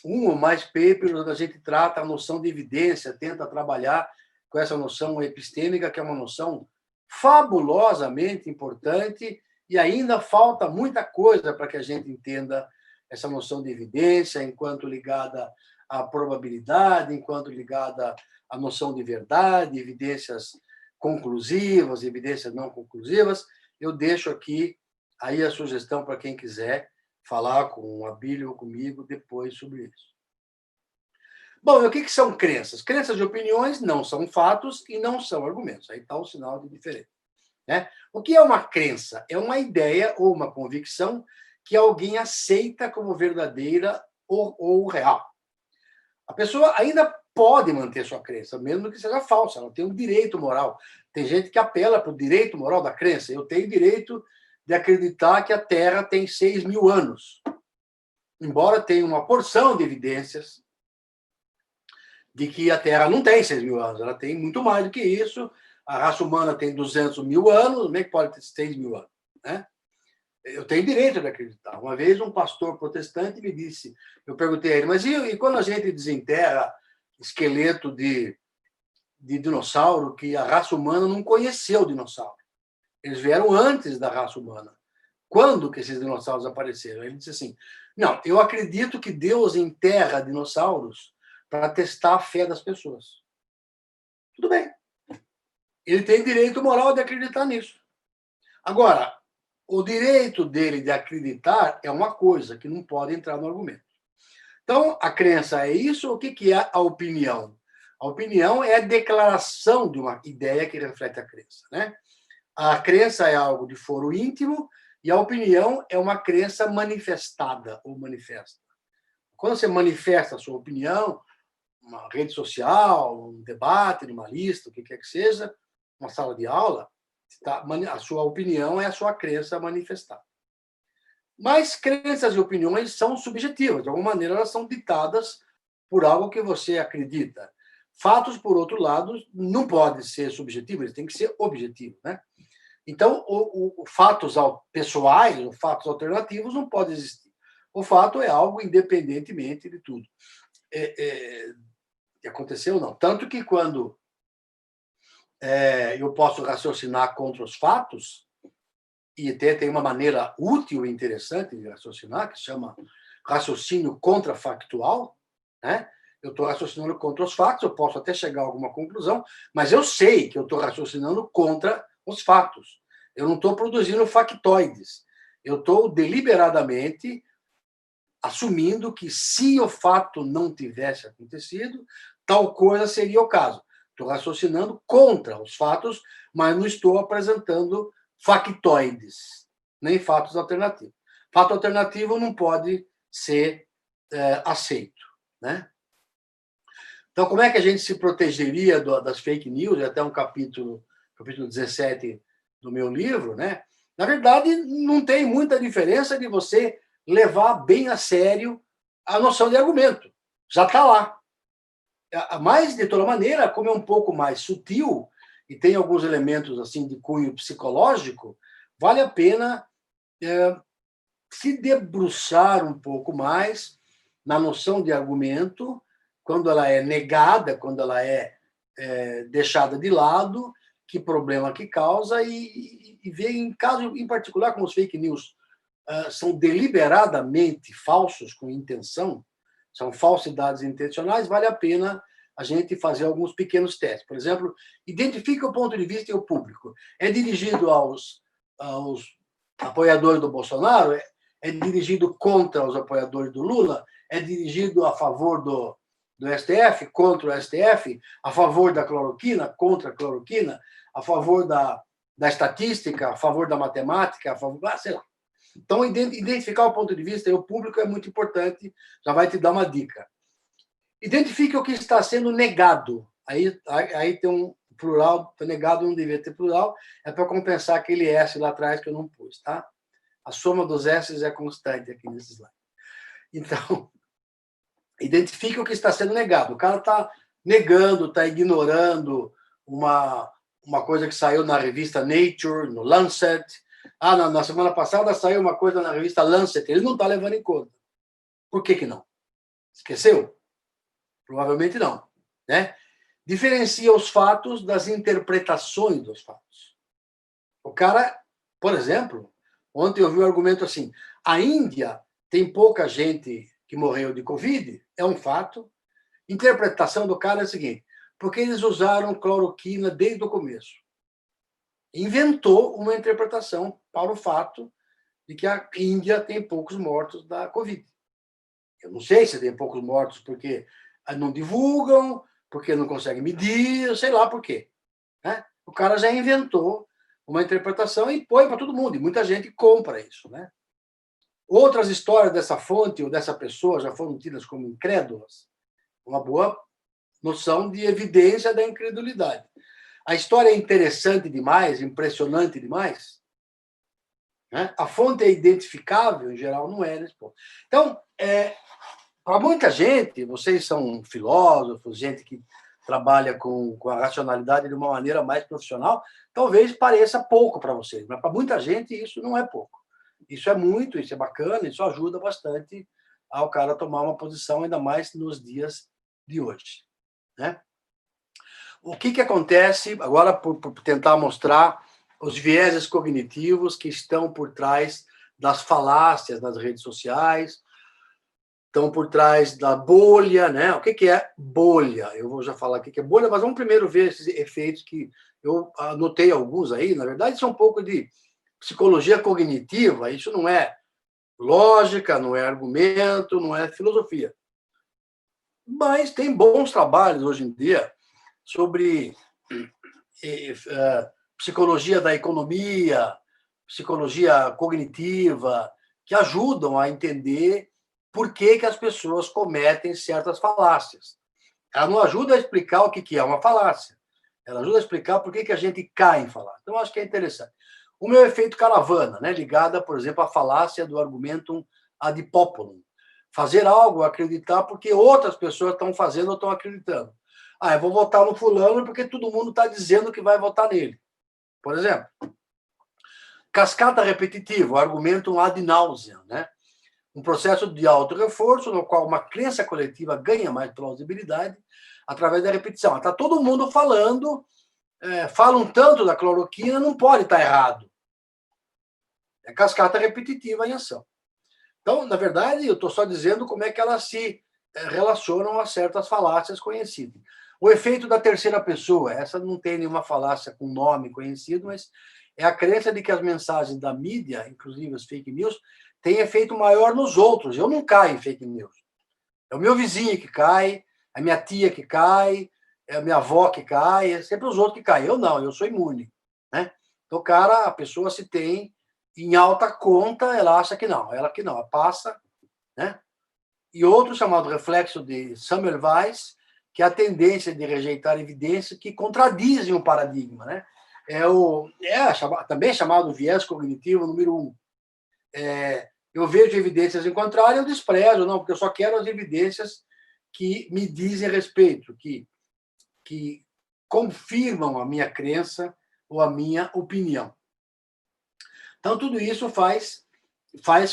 um ou mais papers onde a gente trata a noção de evidência, tenta trabalhar com essa noção epistêmica, que é uma noção fabulosamente importante, e ainda falta muita coisa para que a gente entenda essa noção de evidência, enquanto ligada à probabilidade, enquanto ligada à noção de verdade, evidências conclusivas, evidências não conclusivas. Eu deixo aqui aí a sugestão para quem quiser falar com o Abílio ou comigo depois sobre isso. Bom, e o que são crenças? Crenças e opiniões não são fatos e não são argumentos. Aí está o sinal de diferença, né? O que é uma crença? É uma ideia ou uma convicção que alguém aceita como verdadeira ou o real. A pessoa ainda pode manter sua crença, mesmo que seja falsa, ela tem um direito moral. Tem gente que apela para o direito moral da crença. Eu tenho direito de acreditar que a Terra tem 6.000 anos, embora tenha uma porção de evidências de que a Terra não tem 6.000 anos, ela tem muito mais do que isso. A raça humana tem 200.000 anos, como é que pode ter 6.000 anos? Né? Eu tenho direito de acreditar. Uma vez um pastor protestante me disse, eu perguntei a ele, mas e quando a gente desenterra esqueleto de dinossauro que a raça humana não conheceu o dinossauro? Eles vieram antes da raça humana. Quando que esses dinossauros apareceram? Ele disse assim, não, eu acredito que Deus enterra dinossauros para testar a fé das pessoas. Tudo bem. Ele tem direito moral de acreditar nisso. Agora, o direito dele de acreditar é uma coisa que não pode entrar no argumento. Então, a crença é isso. O que é a opinião? A opinião é a declaração de uma ideia que reflete a crença, né? A crença é algo de foro íntimo e a opinião é uma crença manifestada ou manifesta. Quando você manifesta a sua opinião, uma rede social, um debate, numa lista, o que quer que seja, uma sala de aula, a sua opinião é a sua crença manifestada. Mas crenças e opiniões são subjetivas, de alguma maneira elas são ditadas por algo que você acredita. Fatos, por outro lado, não podem ser subjetivos, eles têm que ser objetivos, né? Então, fatos pessoais, ou fatos alternativos, não podem existir. O fato é algo independentemente de tudo. Que aconteceu ou não. Tanto que quando eu posso raciocinar contra os fatos, e até tem uma maneira útil e interessante de raciocinar, que se chama raciocínio contrafactual, né? Eu estou raciocinando contra os fatos, eu posso até chegar a alguma conclusão, mas eu sei que eu estou raciocinando contra os fatos. Eu não estou produzindo factoides. Eu estou deliberadamente assumindo que se o fato não tivesse acontecido, tal coisa seria o caso. Estou raciocinando contra os fatos, mas não estou apresentando factoides, nem fatos alternativos. Fato alternativo não pode ser aceito, né? Então, como é que a gente se protegeria das fake news? É até um capítulo 17 do meu livro, né? Na verdade, não tem muita diferença de você levar bem a sério a noção de argumento. Já está lá. Mas, de toda maneira, como é um pouco mais sutil e tem alguns elementos assim de cunho psicológico, vale a pena se debruçar um pouco mais na noção de argumento, quando ela é negada, quando ela é deixada de lado, que problema que causa, e ver, em caso em particular, como os fake news são deliberadamente falsos, com intenção, são falsidades intencionais, vale a pena a gente fazer alguns pequenos testes. Por exemplo, identifique o ponto de vista e o público. É dirigido aos apoiadores do Bolsonaro? É dirigido contra os apoiadores do Lula? É dirigido a favor do STF, contra o STF? A favor da cloroquina, contra a cloroquina? A favor da estatística, a favor da matemática, a favor... sei lá. Então, identificar o ponto de vista e o público é muito importante, já vai te dar uma dica. Identifique o que está sendo negado. Aí tem um plural, negado não devia ter plural, é para compensar aquele S lá atrás que eu não pus, tá? A soma dos S é constante aqui nesse slide. Então, identifique o que está sendo negado. O cara está negando, está ignorando uma coisa que saiu na revista Nature, no Lancet. Na semana passada saiu uma coisa na revista Lancet. Ele não está levando em conta. Por que não? Esqueceu? Provavelmente não, né? Diferencia os fatos das interpretações dos fatos. O cara, por exemplo, ontem eu vi um argumento assim: a Índia tem pouca gente que morreu de Covid, é um fato. Interpretação do cara é a seguinte: porque eles usaram cloroquina desde o começo. Inventou uma interpretação para o fato de que a Índia tem poucos mortos da Covid. Eu não sei se tem poucos mortos porque não divulgam, porque não conseguem medir, sei lá por quê. Né? O cara já inventou uma interpretação e põe para todo mundo, e muita gente compra isso. Né? Outras histórias dessa fonte ou dessa pessoa já foram tidas como incrédulas. Uma boa noção de evidência da incredulidade. A história é interessante demais, impressionante demais, né? A fonte é identificável, em geral, não é nesse ponto. Então, para muita gente, vocês são filósofos, gente que trabalha com a racionalidade de uma maneira mais profissional, talvez pareça pouco para vocês, mas para muita gente isso não é pouco. Isso é muito, isso é bacana, isso ajuda bastante ao cara tomar uma posição, ainda mais nos dias de hoje, né? O que acontece, agora, por tentar mostrar os vieses cognitivos que estão por trás das falácias nas redes sociais, estão por trás da bolha, né? O que é bolha? Eu vou já falar o que é bolha, mas vamos primeiro ver esses efeitos que eu anotei alguns aí. Na verdade, isso é um pouco de psicologia cognitiva, isso não é lógica, não é argumento, não é filosofia. Mas tem bons trabalhos hoje em dia sobre psicologia da economia, psicologia cognitiva, que ajudam a entender por que as pessoas cometem certas falácias. Ela não ajuda a explicar o que é uma falácia. Ela ajuda a explicar por que a gente cai em falácia. Então, acho que é interessante. O meu efeito caravana, né, ligada, por exemplo, à falácia do argumentum ad populum. Fazer algo, acreditar, porque outras pessoas estão fazendo ou estão acreditando. Eu vou votar no fulano porque todo mundo está dizendo que vai votar nele. Por exemplo, cascata repetitiva, argumentum ad nauseam, né? Um processo de auto-reforço no qual uma crença coletiva ganha mais plausibilidade através da repetição. Está todo mundo falando, falam tanto da cloroquina, não pode estar errado. É cascata repetitiva em ação. Então, na verdade, eu estou só dizendo como é que elas se relacionam a certas falácias conhecidas. O efeito da terceira pessoa, essa não tem nenhuma falácia com nome conhecido, mas é a crença de que as mensagens da mídia, inclusive as fake news, têm efeito maior nos outros. Eu não caio em fake news. É o meu vizinho que cai, a minha tia que cai, é a minha avó que cai, é sempre os outros que caem. Eu não, eu sou imune, né? Então, cara, a pessoa se tem em alta conta, ela acha que não, ela passa, né? E outro chamado reflexo de Semmelweis, que é a tendência de rejeitar evidências que contradizem o paradigma, né? Também chamado viés cognitivo número 1. Eu vejo evidências em contrário, eu desprezo, não, porque eu só quero as evidências que me dizem a respeito, que confirmam a minha crença ou a minha opinião. Então, tudo isso faz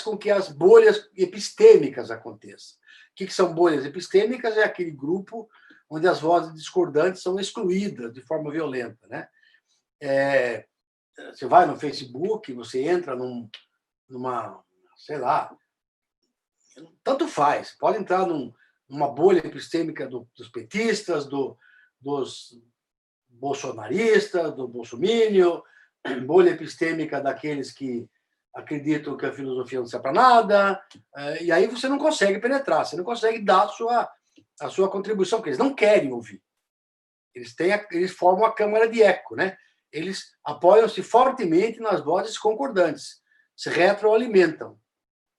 com que as bolhas epistêmicas aconteçam. O que são bolhas epistêmicas? É aquele grupo onde as vozes discordantes são excluídas de forma violenta, né? Você vai no Facebook, você entra numa, sei lá, tanto faz. Pode entrar numa bolha epistêmica dos petistas, dos bolsonaristas, do bolsomínio, bolha epistêmica daqueles que acreditam que a filosofia não serve para nada, e aí você não consegue penetrar, você não consegue dar a sua contribuição, porque eles não querem ouvir. Eles formam a câmara de eco, né? Eles apoiam-se fortemente nas vozes concordantes, se retroalimentam.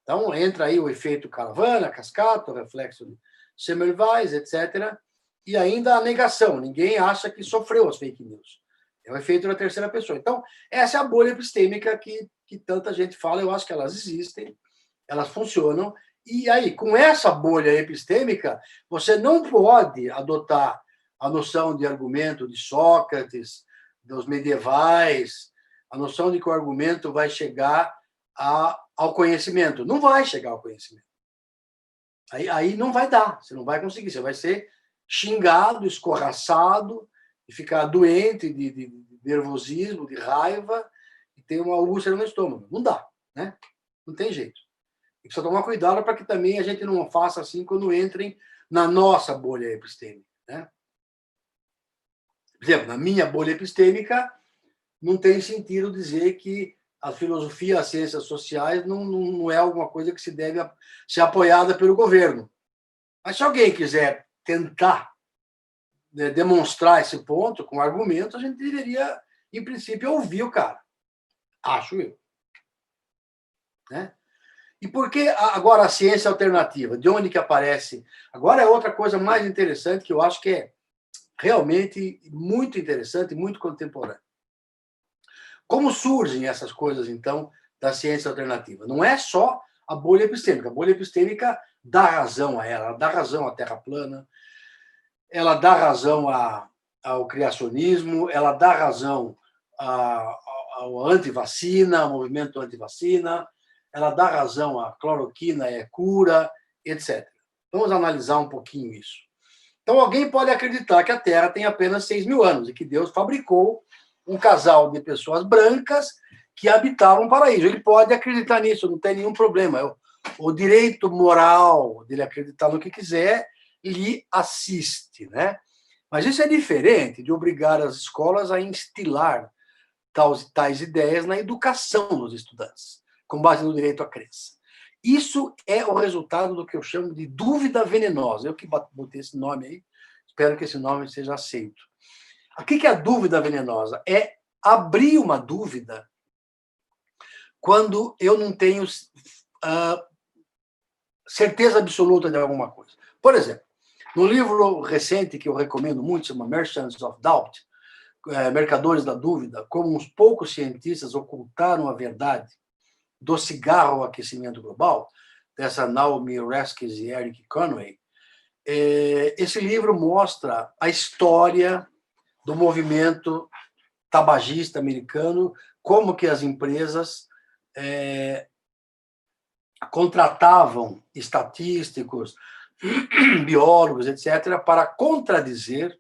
Então, entra aí o efeito caravana, cascata, o reflexo de Semmelweis, etc., e ainda a negação. Ninguém acha que sofreu as fake news. É o efeito da terceira pessoa. Então, essa é a bolha epistêmica que tanta gente fala. Eu acho que elas existem, elas funcionam. E aí, com essa bolha epistêmica, você não pode adotar a noção de argumento de Sócrates, dos medievais, a noção de que o argumento vai chegar ao conhecimento. Não vai chegar ao conhecimento. Aí não vai dar, você não vai conseguir, você vai ser xingado, escorraçado, e ficar doente de nervosismo, de raiva, e ter uma úlcera no estômago. Não dá, né? Não tem jeito. E precisa tomar cuidado para que também a gente não faça assim quando entrem na nossa bolha epistêmica, né? Por exemplo, na minha bolha epistêmica, não tem sentido dizer que a filosofia, as ciências sociais não é alguma coisa que se deve ser apoiada pelo governo. Mas se alguém quiser tentar, né, demonstrar esse ponto com argumentos, a gente deveria, em princípio, ouvir o cara. Acho eu. Né? E por que agora a ciência alternativa? De onde que aparece? Agora é outra coisa mais interessante que eu acho que é realmente muito interessante e muito contemporânea. Como surgem essas coisas, então, da ciência alternativa? Não é só a bolha epistêmica. A bolha epistêmica dá razão a ela dá razão à Terra plana, ela dá razão ao criacionismo, ela dá razão ao antivacina, ao movimento antivacina, ela dá razão à cloroquina é cura, etc. Vamos analisar um pouquinho isso. Então, alguém pode acreditar que a Terra tem apenas 6.000 anos e que Deus fabricou um casal de pessoas brancas que habitavam o paraíso. Ele pode acreditar nisso, não tem nenhum problema. O direito moral dele acreditar no que quiser lhe assiste, né? Mas isso é diferente de obrigar as escolas a instilar tais ideias na educação dos estudantes, com base no direito à crença. Isso é o resultado do que eu chamo de dúvida venenosa. Eu que botei esse nome aí, espero que esse nome seja aceito. O que é a dúvida venenosa? É abrir uma dúvida quando eu não tenho certeza absoluta de alguma coisa. Por exemplo, no livro recente que eu recomendo muito, chama Merchants of Doubt, Mercadores da Dúvida, como uns poucos cientistas ocultaram a verdade do cigarro ao aquecimento global, dessa Naomi Oreskes e Eric Conway, esse livro mostra a história do movimento tabagista americano, como que as empresas contratavam estatísticos, biólogos, etc., para contradizer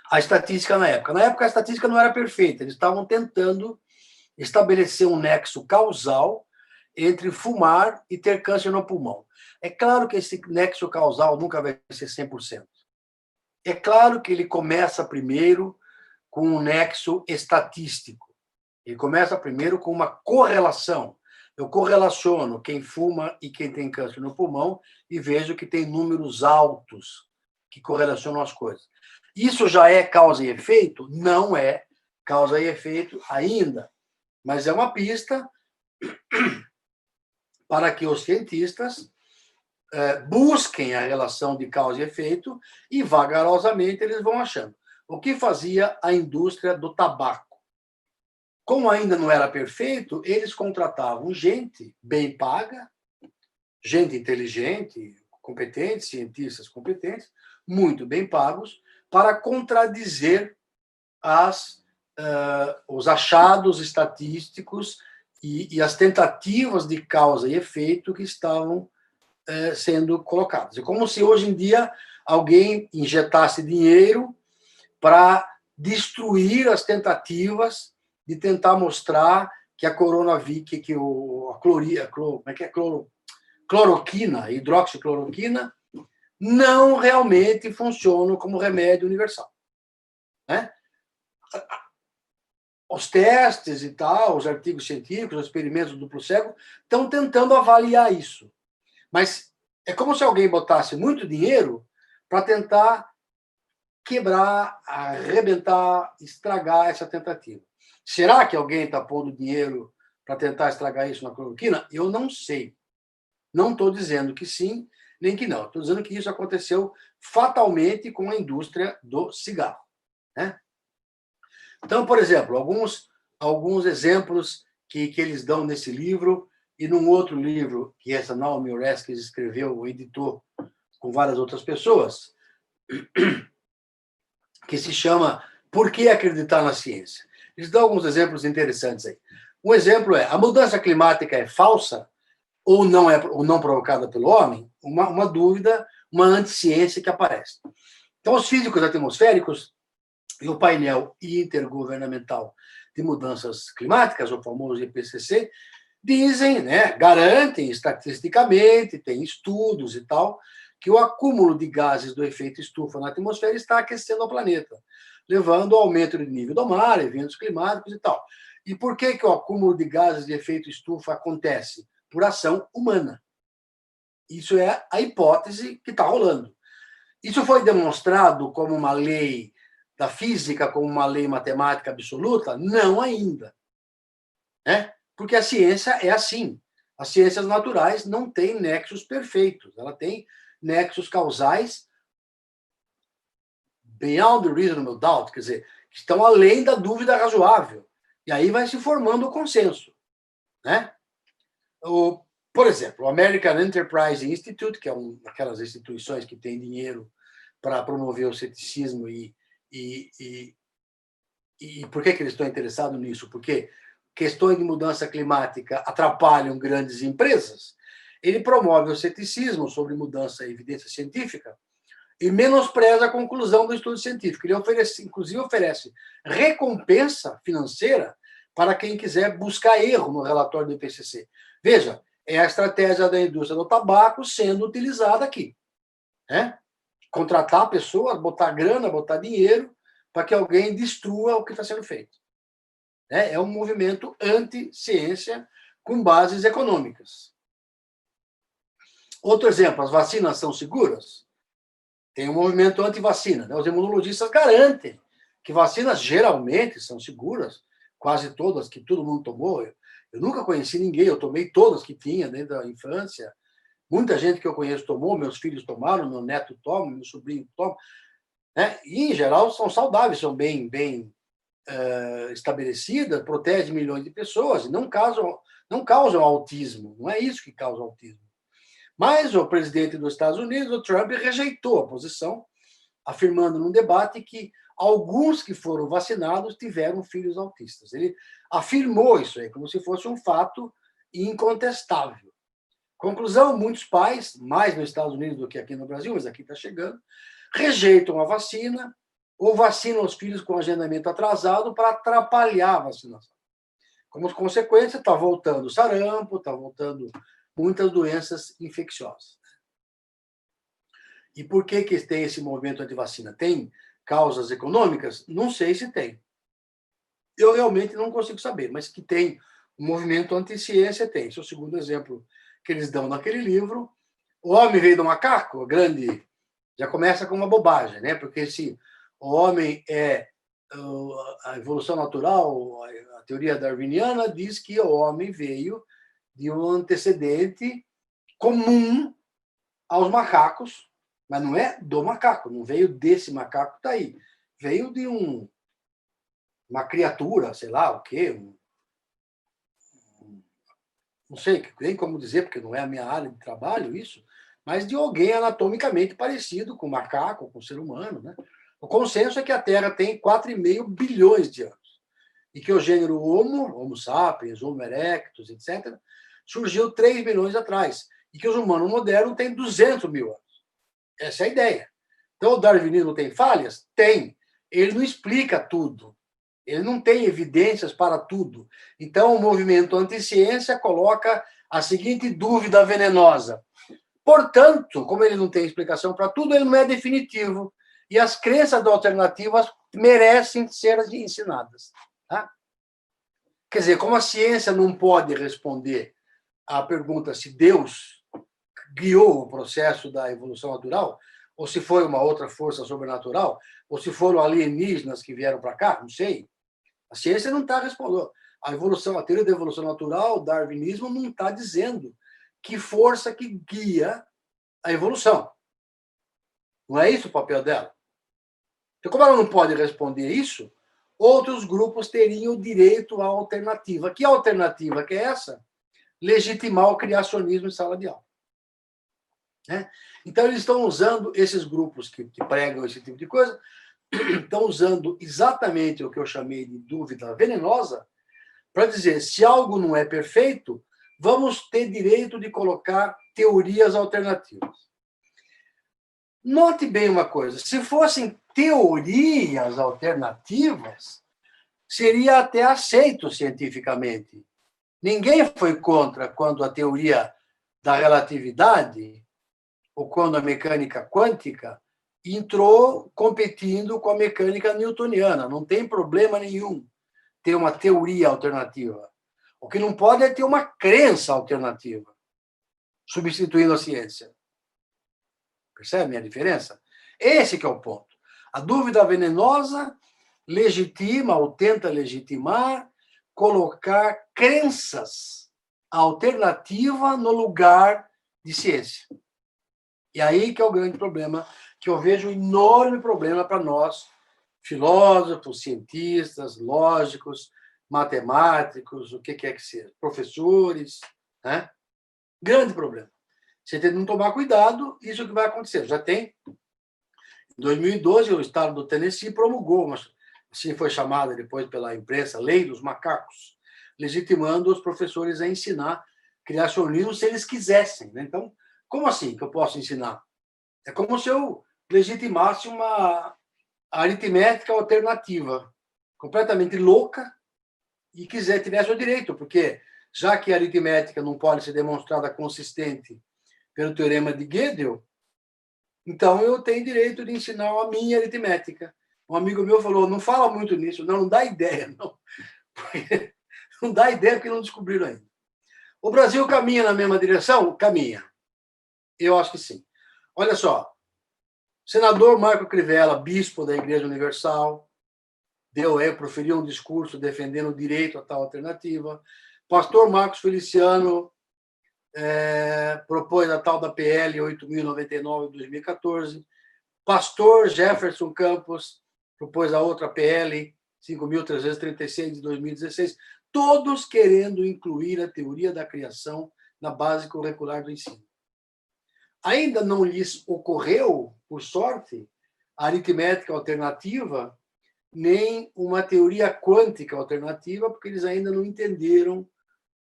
a estatística na época. Na época, a estatística não era perfeita, eles estavam tentando estabelecer um nexo causal entre fumar e ter câncer no pulmão. É claro que esse nexo causal nunca vai ser 100%. É claro que ele começa primeiro com um nexo estatístico. Ele começa primeiro com uma correlação. Eu correlaciono quem fuma e quem tem câncer no pulmão e vejo que tem números altos que correlacionam as coisas. Isso já é causa e efeito? Não é causa e efeito ainda, mas é uma pista para que os cientistas busquem a relação de causa e efeito e, vagarosamente, eles vão achando. O que fazia a indústria do tabaco? Como ainda não era perfeito, eles contratavam gente bem paga, gente inteligente, competente, cientistas competentes, muito bem pagos, para contradizer os achados estatísticos e as tentativas de causa e efeito que estavam sendo colocadas. É como se hoje em dia alguém injetasse dinheiro para destruir as tentativas de tentar mostrar que a coronavírus, cloroquina, hidroxicloroquina, não realmente funcionam como remédio universal. Né? Os testes e tal, os artigos científicos, os experimentos do duplo cego, estão tentando avaliar isso. Mas é como se alguém botasse muito dinheiro para tentar quebrar, arrebentar, estragar essa tentativa. Será que alguém está pondo dinheiro para tentar estragar isso na cloroquina? Eu não sei. Não estou dizendo que sim, nem que não. Estou dizendo que isso aconteceu fatalmente com a indústria do cigarro. Né? Então, por exemplo, alguns exemplos que eles dão nesse livro e num outro livro que essa Naomi Oreskes escreveu, editou com várias outras pessoas, que se chama Por que acreditar na ciência? Eles dão alguns exemplos interessantes aí. Um exemplo é: a mudança climática é falsa ou não provocada pelo homem? Uma dúvida, uma anticiência que aparece. Então, os físicos atmosféricos e o painel intergovernamental de mudanças climáticas, o famoso IPCC, dizem, né, garantem estatisticamente, tem estudos e tal, que o acúmulo de gases do efeito estufa na atmosfera está aquecendo o planeta, levando ao aumento do nível do mar, eventos climáticos e tal. E por que o acúmulo de gases de efeito estufa acontece? Por ação humana. Isso é a hipótese que está rolando. Isso foi demonstrado como uma lei da física, como uma lei matemática absoluta? Não ainda. Né? Porque a ciência é assim. As ciências naturais não têm nexos perfeitos, ela tem nexos causais beyond the reasonable doubt, quer dizer, que estão além da dúvida razoável. E aí vai se formando o consenso, né? Por exemplo, o American Enterprise Institute, que é aquelas instituições que têm dinheiro para promover o ceticismo e por que eles estão interessados nisso? Porque questões de mudança climática atrapalham grandes empresas. Ele promove o ceticismo sobre mudança e evidência científica e menospreza a conclusão do estudo científico. Ele inclusive oferece recompensa financeira para quem quiser buscar erro no relatório do IPCC. Veja, é a estratégia da indústria do tabaco sendo utilizada aqui, né? Contratar pessoas, botar grana, botar dinheiro para que alguém destrua o que está sendo feito. É um movimento anti-ciência com bases econômicas. Outro exemplo, as vacinas são seguras? Tem um movimento anti-vacina, né? Os imunologistas garantem que vacinas geralmente são seguras, quase todas que todo mundo tomou. Eu nunca conheci ninguém, eu tomei todas que tinha dentro da infância. Muita gente que eu conheço tomou, meus filhos tomaram, meu neto toma, meu sobrinho toma, né? E, em geral, são saudáveis, são bem estabelecidas, protegem milhões de pessoas e não causam autismo. Não é isso que causa autismo. Mas o presidente dos Estados Unidos, o Trump, rejeitou a posição, afirmando num debate que alguns que foram vacinados tiveram filhos autistas. Ele afirmou isso aí como se fosse um fato incontestável. Conclusão, muitos pais, mais nos Estados Unidos do que aqui no Brasil, mas aqui está chegando, rejeitam a vacina ou vacinam os filhos com agendamento atrasado para atrapalhar a vacinação. Como consequência, está voltando sarampo, está voltando muitas doenças infecciosas. E por que tem esse movimento anti-vacina? Tem causas econômicas? Não sei se tem. Eu realmente não consigo saber, mas que tem um movimento anti-ciência, tem. Esse é o segundo exemplo que eles dão naquele livro. O homem veio do macaco, grande, já começa com uma bobagem, né? Porque se o homem é a evolução natural, a teoria darwiniana diz que o homem veio de um antecedente comum aos macacos, mas não é do macaco, não veio desse macaco que está aí. Veio de uma criatura, sei lá o quê, não sei nem como dizer, porque não é a minha área de trabalho isso, mas de alguém anatomicamente parecido com macaco, com ser humano, né? O consenso é que a Terra tem 4,5 bilhões de anos e que o gênero Homo sapiens, Homo erectus, etc., surgiu 3 milhões atrás e que os humanos modernos têm 200 mil anos. Essa é a ideia. Então, o darwinismo tem falhas? Tem. Ele não explica tudo. Ele não tem evidências para tudo. Então, o movimento anti-ciência coloca a seguinte dúvida venenosa. Portanto, como ele não tem explicação para tudo, ele não é definitivo. E as crenças alternativas merecem ser ensinadas. Tá? Quer dizer, como a ciência não pode responder à pergunta se Deus guiou o processo da evolução natural, ou se foi uma outra força sobrenatural, ou se foram alienígenas que vieram para cá, não sei. A ciência não está respondendo. A teoria da evolução natural, o darwinismo, não está dizendo que força que guia a evolução. Não é isso o papel dela? Então, como ela não pode responder isso, outros grupos teriam o direito à alternativa. Que alternativa que é essa? Legitimar o criacionismo em sala de aula. Né? Então, eles estão usando esses grupos que pregam esse tipo de coisa, estão usando exatamente o que eu chamei de dúvida venenosa para dizer, se algo não é perfeito, vamos ter direito de colocar teorias alternativas. Note bem uma coisa, se fossem teorias alternativas, seria até aceito cientificamente. Ninguém foi contra quando a teoria da relatividade, ou quando a mecânica quântica, entrou competindo com a mecânica newtoniana. Não tem problema nenhum ter uma teoria alternativa. O que não pode é ter uma crença alternativa, substituindo a ciência. Percebe a diferença? Esse que é o ponto. A dúvida venenosa legitima ou tenta legitimar colocar crenças a alternativa no lugar de ciência. E aí que é o grande problema, que eu vejo um enorme problema para nós, filósofos, cientistas, lógicos, matemáticos, o que quer que seja, professores, né? Grande problema. Você tem que não tomar cuidado, isso que vai acontecer. Já tem. Em 2012, o estado do Tennessee promulgou, mas assim foi chamada depois pela imprensa, Lei dos Macacos, legitimando os professores a ensinar criacionismo se eles quisessem. Né? Então, como assim que eu posso ensinar? É como se eu legitimasse uma aritmética alternativa, completamente louca, e tivesse o direito, porque já que a aritmética não pode ser demonstrada consistente pelo teorema de Gödel, então eu tenho direito de ensinar a minha aritmética. Um amigo meu falou, não fala muito nisso, não dá ideia, não. Não dá ideia porque não descobriram ainda. O Brasil caminha na mesma direção? Caminha. Eu acho que sim. Olha só, senador Marco Crivella, bispo da Igreja Universal, proferiu um discurso defendendo o direito a tal alternativa. Pastor Marcos Feliciano propôs a tal da PL 8.099 de 2014. Pastor Jefferson Campos propôs a outra PL 5.336 de 2016. Todos querendo incluir a teoria da criação na base curricular do ensino. Ainda não lhes ocorreu, por sorte, a aritmética alternativa, nem uma teoria quântica alternativa, porque eles ainda não entenderam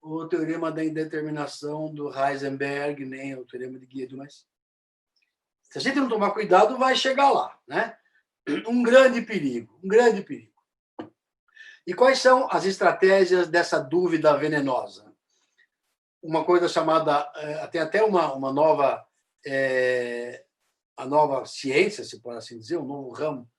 o teorema da indeterminação do Heisenberg, nem o teorema de Gödel, mas se a gente não tomar cuidado, vai chegar lá, né? Um grande perigo, um grande perigo. E quais são as estratégias dessa dúvida venenosa? Uma coisa chamada, tem até uma nova, a nova ciência, se pode assim dizer, um novo ramo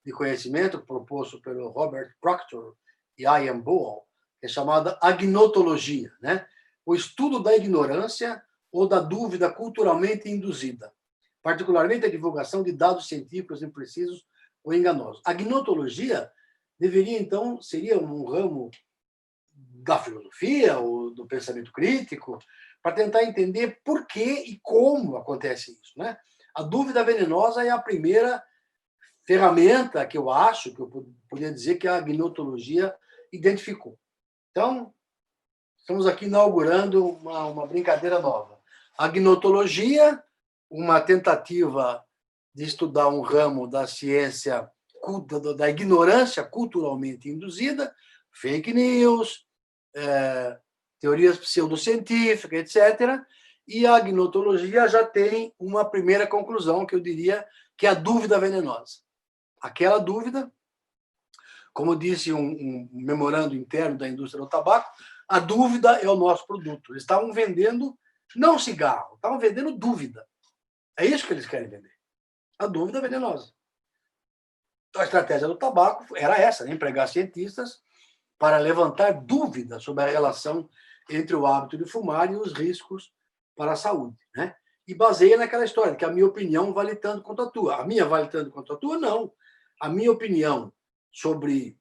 de conhecimento proposto pelo Robert Proctor e Ian Boal, que é chamada agnotologia, né? O estudo da ignorância ou da dúvida culturalmente induzida, particularmente a divulgação de dados científicos imprecisos ou enganosos. A agnotologia deveria, então, seria um ramo da filosofia ou do pensamento crítico para tentar entender por que e como acontece isso, né? A dúvida venenosa é a primeira ferramenta que eu acho, que eu poderia dizer que a agnotologia identificou. Então, estamos aqui inaugurando uma brincadeira nova. A agnotologia, uma tentativa de estudar um ramo da ciência, da ignorância culturalmente induzida, fake news, teorias pseudocientíficas, etc. E a agnotologia já tem uma primeira conclusão, que eu diria que é a dúvida venenosa. Aquela dúvida, como disse um memorando interno da indústria do tabaco, a dúvida é o nosso produto. Eles estavam vendendo não cigarro, estavam vendendo dúvida. É isso que eles querem vender. A dúvida venenosa. Então, a estratégia do tabaco era essa, né? Empregar cientistas para levantar dúvidas sobre a relação entre o hábito de fumar e os riscos para a saúde, né? E baseia naquela história de que a minha opinião vale tanto quanto a tua. A minha vale tanto quanto a tua? Não. A minha opinião sobre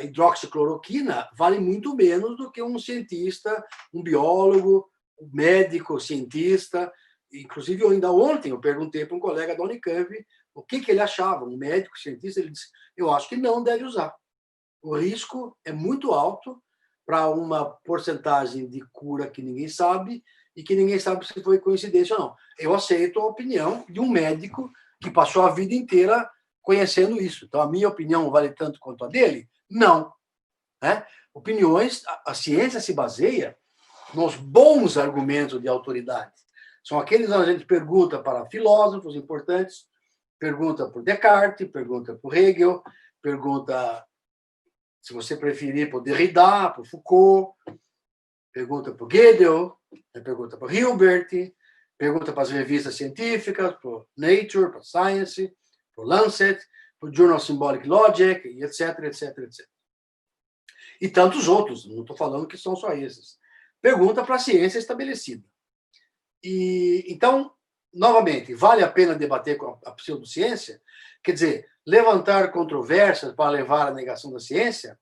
hidroxicloroquina vale muito menos do que um cientista, um biólogo, um médico, cientista. Inclusive, ainda ontem eu perguntei para um colega da Unicamp o que ele achava, um médico, cientista, ele disse, eu acho que não deve usar. O risco é muito alto para uma porcentagem de cura que ninguém sabe e que ninguém sabe se foi coincidência ou não. Eu aceito a opinião de um médico que passou a vida inteira conhecendo isso. Então, a minha opinião vale tanto quanto a dele? Não. Né? Opiniões, a ciência se baseia nos bons argumentos de autoridade. São aqueles onde a gente pergunta para filósofos importantes, pergunta por Descartes, pergunta por Hegel, pergunta, se você preferir, por Derrida, por Foucault, pergunta por Gödel, pergunta por Hilbert, pergunta para as revistas científicas, por Nature, por Science, por Lancet, por Journal of Symbolic Logic, e etc, etc, etc. E tantos outros, não estou falando que são só esses. Pergunta para a ciência estabelecida. E, então, novamente, vale a pena debater com a pseudociência? Quer dizer, levantar controvérsias para levar à negação da ciência?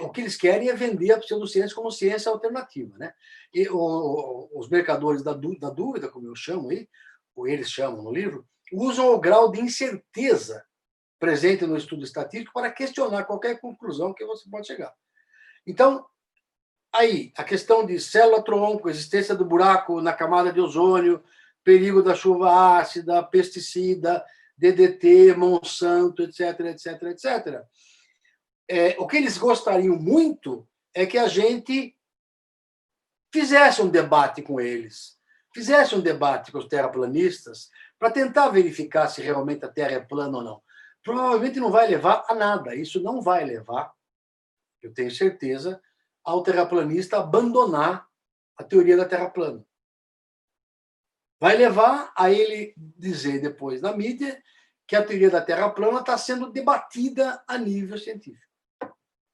o que eles querem é vender a pseudociência como ciência alternativa, né? E os mercadores da dúvida, como eu chamo aí, ou eles chamam no livro, usam o grau de incerteza presente no estudo estatístico para questionar qualquer conclusão que você pode chegar. Então, aí, a questão de célula-tronco, existência do buraco na camada de ozônio, perigo da chuva ácida, pesticida, DDT, Monsanto, etc, etc, etc. O que eles gostariam muito é que a gente fizesse um debate com eles, fizesse um debate com os terraplanistas, para tentar verificar se realmente a Terra é plana ou não. Provavelmente não vai levar a nada, isso não vai levar, eu tenho certeza, ao terraplanista abandonar a teoria da Terra plana. Vai levar a ele dizer depois na mídia que a teoria da Terra plana está sendo debatida a nível científico.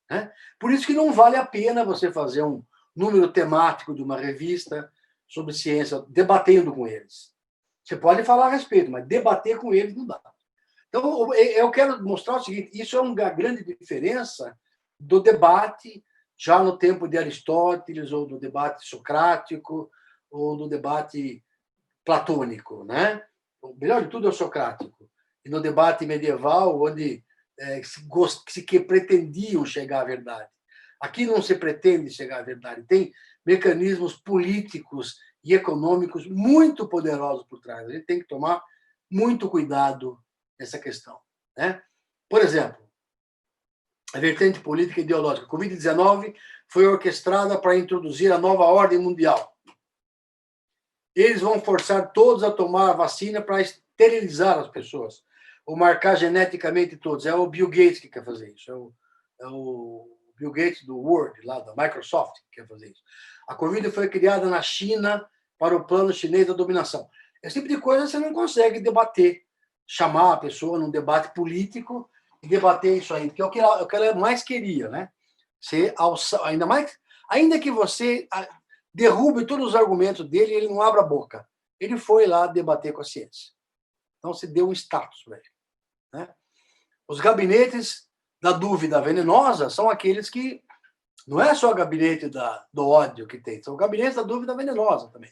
Né? Por isso que não vale a pena você fazer um número temático de uma revista sobre ciência, debatendo com eles. Você pode falar a respeito, mas debater com eles não dá. Então, eu quero mostrar o seguinte, isso é uma grande diferença do debate já no tempo de Aristóteles, ou do debate socrático, ou do debate platônico. Né? O melhor de tudo é o socrático. E no debate medieval, onde que pretendiam chegar à verdade. Aqui não se pretende chegar à verdade. Tem mecanismos políticos e econômicos muito poderosos por trás. A gente tem que tomar muito cuidado nessa questão. Né? Por exemplo, a vertente política e ideológica. A Covid-19 foi orquestrada para introduzir a nova ordem mundial. Eles vão forçar todos a tomar a vacina para esterilizar as pessoas, ou marcar geneticamente todos. É o Bill Gates que quer fazer isso. É o Bill Gates do Word, lá da Microsoft, que quer fazer isso. A Covid foi criada na China para o plano chinês da dominação. Esse tipo de coisa você não consegue debater, chamar a pessoa num debate político e debater isso aí, que é o que ela mais queria, né? Ser ainda que você derrube todos os argumentos dele, ele não abre a boca. Ele foi lá debater com a ciência. Então, se deu um status para ele. Né? Os gabinetes da dúvida venenosa são aqueles que não é só o gabinete do ódio que tem, são gabinetes da dúvida venenosa também,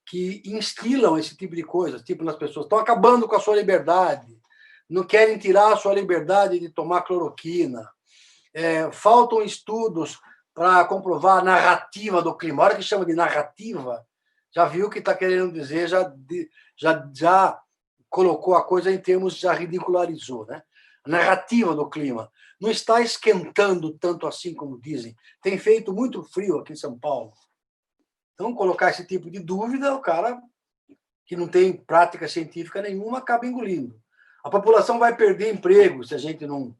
que instilam esse tipo de coisa, tipo, as pessoas estão acabando com a sua liberdade, não querem tirar a sua liberdade de tomar cloroquina, faltam estudos para comprovar a narrativa do clima. A hora que chama de narrativa, já viu o que está querendo dizer, já colocou a coisa em termos, já ridicularizou. Né? A narrativa do clima não está esquentando tanto assim como dizem. Tem feito muito frio aqui em São Paulo. Então, colocar esse tipo de dúvida, o cara que não tem prática científica nenhuma acaba engolindo. A população vai perder emprego se a gente não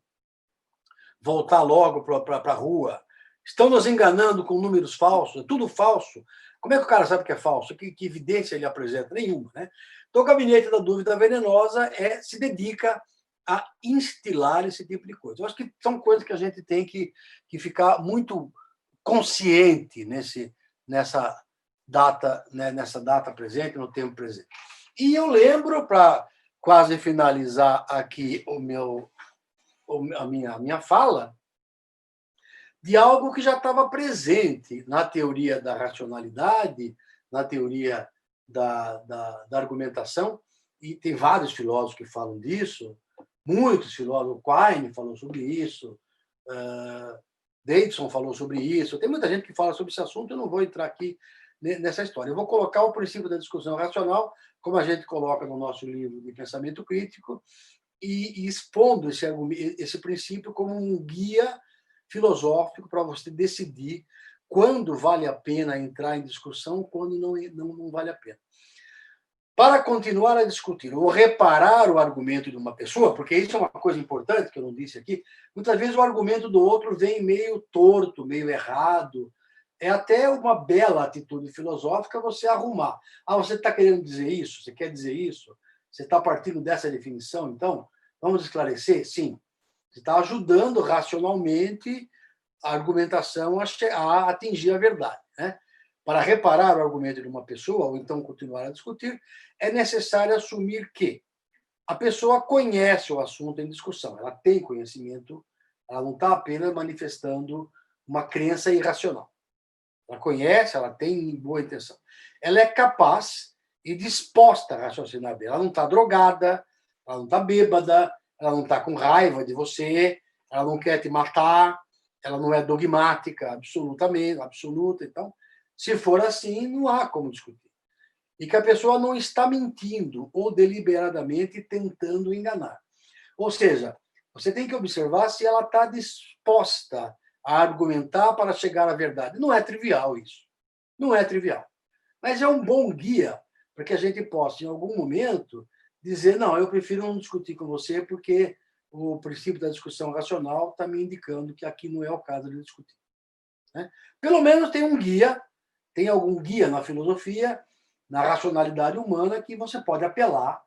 voltar logo para a rua. Estão nos enganando com números falsos, é tudo falso. Como é que o cara sabe que é falso? Que evidência ele apresenta? Nenhuma. Né? Então, o gabinete da dúvida venenosa se dedica a instilar esse tipo de coisa. Eu acho que são coisas que a gente tem que ficar muito consciente nessa data, né, nessa data presente, no tempo presente. E eu lembro, para quase finalizar aqui a minha fala, de algo que já estava presente na teoria da racionalidade, na teoria da argumentação, e tem vários filósofos que falam disso, muitos filósofos, Quine falou sobre isso, Davidson falou sobre isso, tem muita gente que fala sobre esse assunto, eu não vou entrar aqui nessa história. Eu vou colocar o princípio da discussão racional, como a gente coloca no nosso livro de pensamento crítico, e expondo esse princípio como um guia filosófico para você decidir quando vale a pena entrar em discussão, quando não vale a pena. Para continuar a discutir ou reparar o argumento de uma pessoa, porque isso é uma coisa importante que eu não disse aqui, muitas vezes o argumento do outro vem meio torto, meio errado. É até uma bela atitude filosófica você arrumar. Você está querendo dizer isso? Você quer dizer isso? Você está partindo dessa definição? Então, vamos esclarecer? Sim. Você está ajudando racionalmente a argumentação a atingir a verdade. Né? Para reparar o argumento de uma pessoa, ou então continuar a discutir, é necessário assumir que a pessoa conhece o assunto em discussão, ela tem conhecimento Ela não está apenas manifestando uma crença irracional. Ela conhece, ela tem boa intenção. Ela é capaz e disposta a raciocinar bem. Ela não está drogada, ela não está bêbada, ela não está com raiva de você, ela não quer te matar, ela não é dogmática, absolutamente, absoluta. Então, se for assim, não há como discutir. E que a pessoa não está mentindo ou deliberadamente tentando enganar. Ou seja, você tem que observar se ela está disposta a argumentar para chegar à verdade. Não é trivial isso. Não é trivial. Mas é um bom guia para que a gente possa, em algum momento, dizer: não, eu prefiro não discutir com você porque o princípio da discussão racional está me indicando que aqui não é o caso de discutir. Né? Pelo menos tem um guia, tem algum guia na filosofia, na racionalidade humana, que você pode apelar,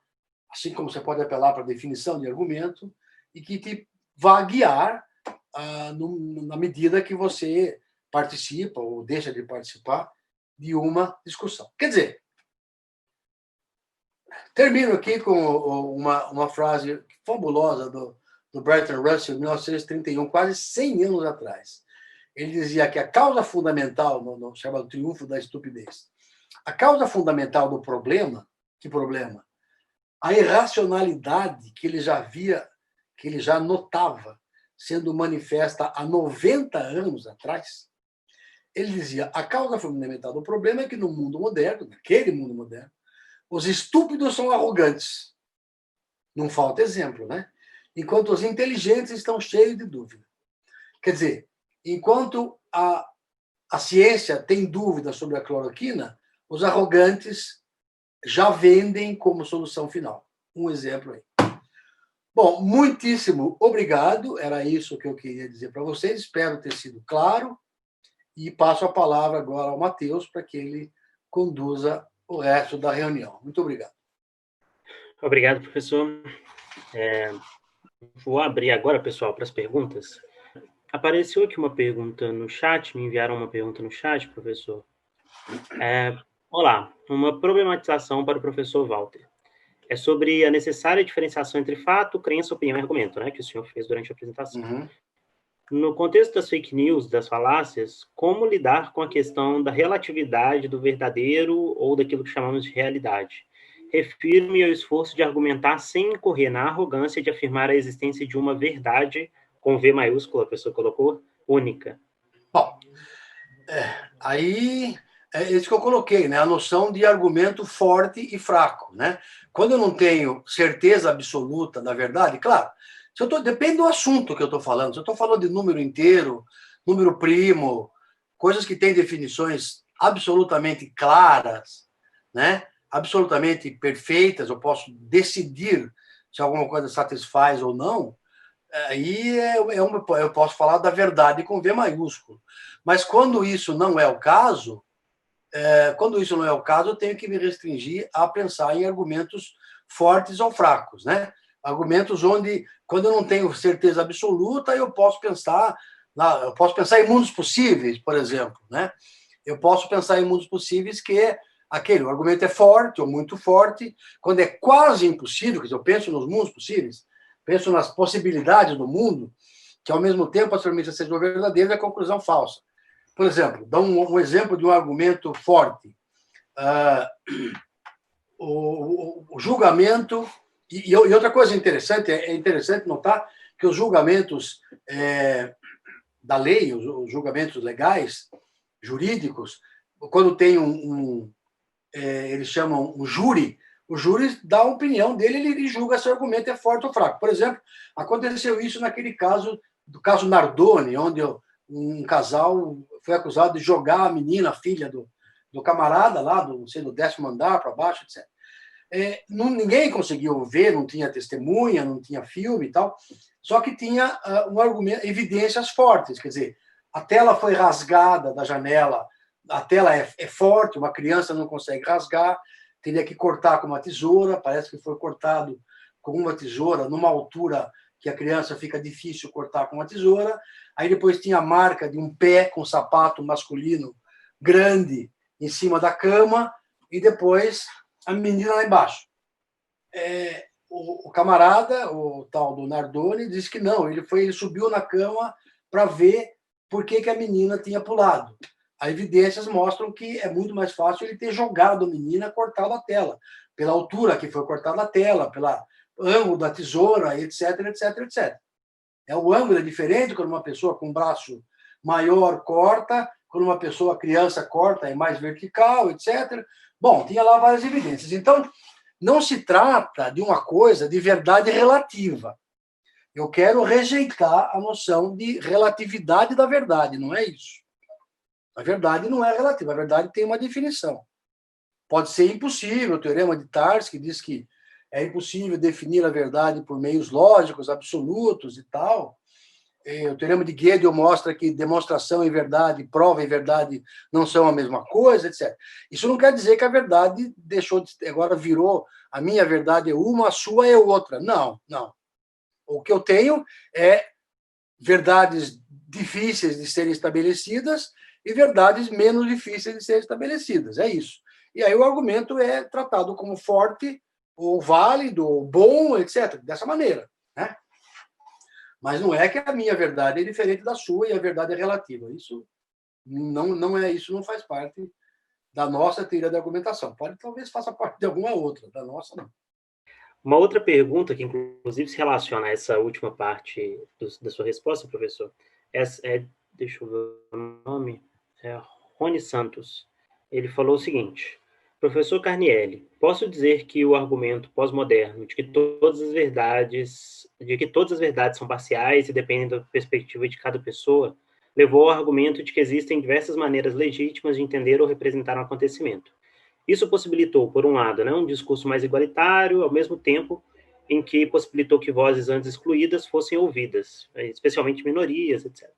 assim como você pode apelar para a definição de argumento, e que te vá guiar na medida que você participa ou deixa de participar de uma discussão. Quer dizer, termino aqui com uma frase fabulosa do Bertrand Russell, em 1931, quase 100 anos atrás. Ele dizia que a causa fundamental, no chamado triunfo da estupidez, a causa fundamental do problema, que problema? A irracionalidade que ele já via, que ele já notava sendo manifesta há 90 anos atrás. Ele dizia: a causa fundamental do problema é que no mundo moderno, naquele mundo moderno, os estúpidos são arrogantes. Não falta exemplo, né? Enquanto os inteligentes estão cheios de dúvida. Quer dizer, enquanto a ciência tem dúvida sobre a cloroquina, os arrogantes já vendem como solução final. Um exemplo aí. Bom, muitíssimo obrigado. Era isso que eu queria dizer para vocês. Espero ter sido claro. E passo a palavra agora ao Matheus para que ele conduza o resto da reunião. Muito obrigado. Obrigado, professor. Vou abrir agora, pessoal, para as perguntas. Apareceu aqui uma pergunta no chat, me enviaram uma pergunta no chat, professor. Olá, uma problematização para o professor Walter. É sobre a necessária diferenciação entre fato, crença, opinião e argumento, né, que o senhor fez durante a apresentação. Uhum. No contexto das fake news, das falácias, como lidar com a questão da relatividade do verdadeiro ou daquilo que chamamos de realidade? Refiro-me ao esforço de argumentar sem incorrer na arrogância de afirmar a existência de uma verdade, com V maiúsculo, a pessoa colocou, única. Bom, aí é isso que eu coloquei, né? A noção de argumento forte e fraco, né? Quando eu não tenho certeza absoluta da verdade, claro, depende do assunto que eu estou falando. Se eu estou falando de número inteiro, número primo, coisas que têm definições absolutamente claras, né? Absolutamente perfeitas, eu posso decidir se alguma coisa satisfaz ou não. Aí eu posso falar da verdade com V maiúsculo. Mas quando isso não é o caso, eu tenho que me restringir a pensar em argumentos fortes ou fracos, né? Argumentos onde, quando eu não tenho certeza absoluta, eu posso pensar em mundos possíveis, por exemplo, né? Eu posso pensar em mundos possíveis que é aquele, o argumento é forte ou muito forte, quando é quase impossível, quer dizer, eu penso nos mundos possíveis, penso nas possibilidades do mundo, que ao mesmo tempo as premissas sejam verdadeiras e a conclusão falsa. Por exemplo, dá um exemplo de um argumento forte. O julgamento... E outra coisa interessante, é interessante notar que os julgamentos da lei, os julgamentos legais, jurídicos, quando tem eles chamam um júri, o júri dá a opinião dele, ele julga se o argumento é forte ou fraco. Por exemplo, aconteceu isso naquele caso, do caso Nardoni, onde um casal foi acusado de jogar a menina, a filha do camarada, lá do 10º andar para baixo, etc. Ninguém conseguiu ver, não tinha testemunha, não tinha filme e tal, só que tinha um argumento, evidências fortes, quer dizer, a tela foi rasgada da janela, a tela é forte, uma criança não consegue rasgar, teria que cortar com uma tesoura, parece que foi cortado com uma tesoura numa altura que a criança fica difícil cortar com uma tesoura. Aí depois tinha a marca de um pé com sapato masculino grande em cima da cama, e depois a menina lá embaixo. o camarada, o tal do Nardoni, disse que não, ele subiu na cama para ver por que a menina tinha pulado. As evidências mostram que é muito mais fácil ele ter jogado a menina, cortado a tela, pela altura que foi cortada a tela, pelo ângulo da tesoura, etc, etc, etc. O ângulo é diferente quando uma pessoa com um braço maior corta, quando uma pessoa criança corta, é mais vertical, etc. Bom, tinha lá várias evidências. Então, não se trata de uma coisa de verdade relativa. Eu quero rejeitar a noção de relatividade da verdade, não é isso. A verdade não é relativa, a verdade tem uma definição. Pode ser impossível, o teorema de Tarski diz que é impossível definir a verdade por meios lógicos, absolutos e tal. O teorema de Gödel mostra que demonstração e verdade, prova e verdade não são a mesma coisa, etc. Isso não quer dizer que a verdade deixou de, agora virou, a minha verdade é uma, a sua é outra. Não, não. O que eu tenho é verdades difíceis de serem estabelecidas e verdades menos difíceis de serem estabelecidas. É isso. E aí o argumento é tratado como forte, ou válido, ou bom, etc. Dessa maneira, né? Mas não é que a minha verdade é diferente da sua e a verdade é relativa. Isso não é isso, não faz parte da nossa teoria de argumentação. Talvez faça parte de alguma outra, da nossa não. Uma outra pergunta que, inclusive, se relaciona a essa última parte da sua resposta, professor, deixa eu ver o nome, é Rony Santos. Ele falou o seguinte: professor Carnielli, posso dizer que o argumento pós-moderno de que todas as verdades são parciais e dependem da perspectiva de cada pessoa, levou ao argumento de que existem diversas maneiras legítimas de entender ou representar um acontecimento. Isso possibilitou, por um lado, um discurso mais igualitário, ao mesmo tempo em que possibilitou que vozes antes excluídas fossem ouvidas, especialmente minorias, etc.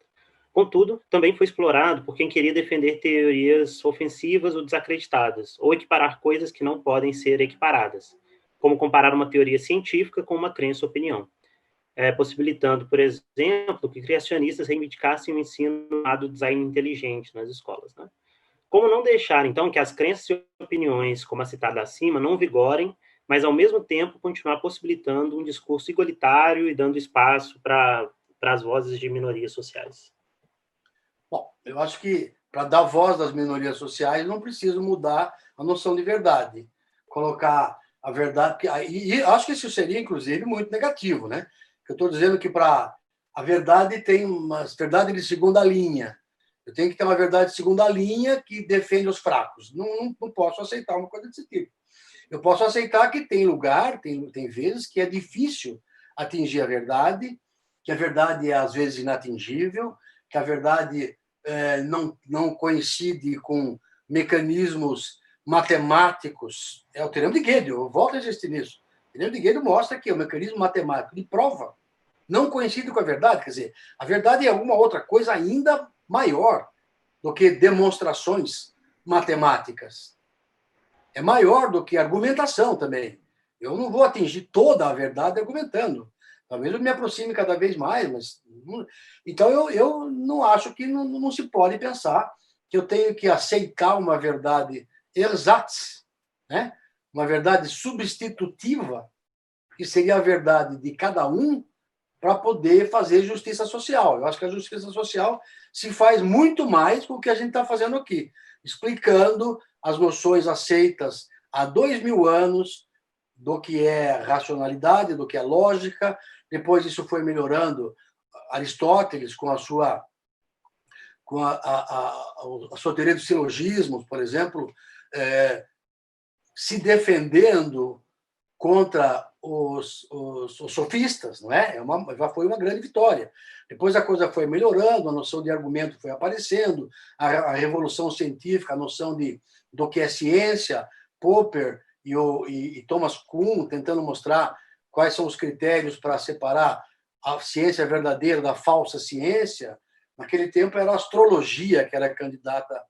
Contudo, também foi explorado por quem queria defender teorias ofensivas ou desacreditadas, ou equiparar coisas que não podem ser equiparadas, como comparar uma teoria científica com uma crença ou opinião, possibilitando, por exemplo, que criacionistas reivindicassem o ensino do design inteligente nas escolas, né? Como não deixar, então, que as crenças e opiniões, como a citada acima, não vigorem, mas, ao mesmo tempo, continuar possibilitando um discurso igualitário e dando espaço para as vozes de minorias sociais? Bom, eu acho que, para dar voz às minorias sociais, não preciso mudar a noção de verdade. Colocar a verdade... E acho que isso seria, inclusive, muito negativo, né? Eu estou dizendo que a verdade tem uma verdade de segunda linha. Eu tenho que ter uma verdade de segunda linha que defende os fracos. Não posso aceitar uma coisa desse tipo. Eu posso aceitar que tem lugar, tem vezes que é difícil atingir a verdade, que a verdade é, às vezes, inatingível, que a verdade não coincide com mecanismos matemáticos. É o teorema de Gödel, eu volto a insistir nisso. O teorema de Gödel mostra que o mecanismo matemático de prova não coincide com a verdade, quer dizer, a verdade é alguma outra coisa ainda maior do que demonstrações matemáticas. É maior do que argumentação também. Eu não vou atingir toda a verdade argumentando. Talvez eu me aproxime cada vez mais, mas... Então, eu não acho que não se pode pensar que eu tenho que aceitar uma verdade ersatz, né? Uma verdade substitutiva, que seria a verdade de cada um, para poder fazer justiça social. Eu acho que a justiça social se faz muito mais com o que a gente está fazendo aqui, explicando as noções aceitas há 2000 anos do que é racionalidade, do que é lógica. Depois isso foi melhorando. Aristóteles, com a sua teoria dos silogismos, por exemplo, se defendendo contra os sofistas, não é? Já foi uma grande vitória. Depois a coisa foi melhorando, a noção de argumento foi aparecendo, a revolução científica, a noção do que é ciência, Popper e Thomas Kuhn tentando mostrar quais são os critérios para separar a ciência verdadeira da falsa ciência. Naquele tempo era a astrologia que era candidata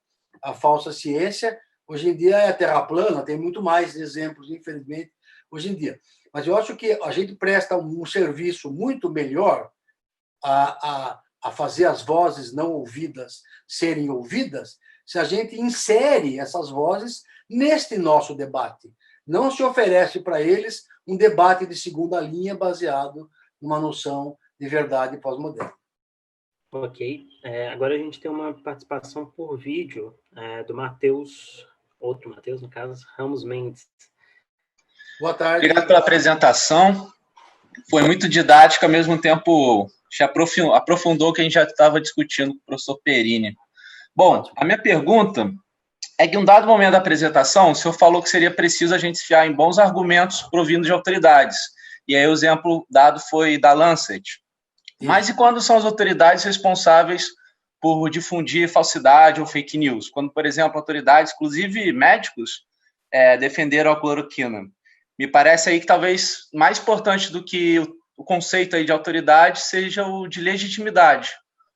à falsa ciência. Hoje em dia é a Terra plana, tem muito mais exemplos, infelizmente, hoje em dia. Mas eu acho que a gente presta um serviço muito melhor a fazer as vozes não ouvidas serem ouvidas se a gente insere essas vozes neste nosso debate. Não se oferece para eles um debate de segunda linha baseado numa noção de verdade pós-moderna. Ok. Agora a gente tem uma participação por vídeo do Matheus, outro Matheus, no caso, Ramos Mendes. Boa tarde. Obrigado pela apresentação. Foi muito didática, ao mesmo tempo aprofundou o que a gente já estava discutindo com o professor Perini. Bom, a minha pergunta é que em um dado momento da apresentação, o senhor falou que seria preciso a gente se fiar em bons argumentos provindos de autoridades. E aí o exemplo dado foi da Lancet. Mas e quando são as autoridades responsáveis por difundir falsidade ou fake news? Quando, por exemplo, autoridades, inclusive médicos, defenderam a cloroquina. Me parece aí que talvez mais importante do que o conceito aí de autoridade seja o de legitimidade.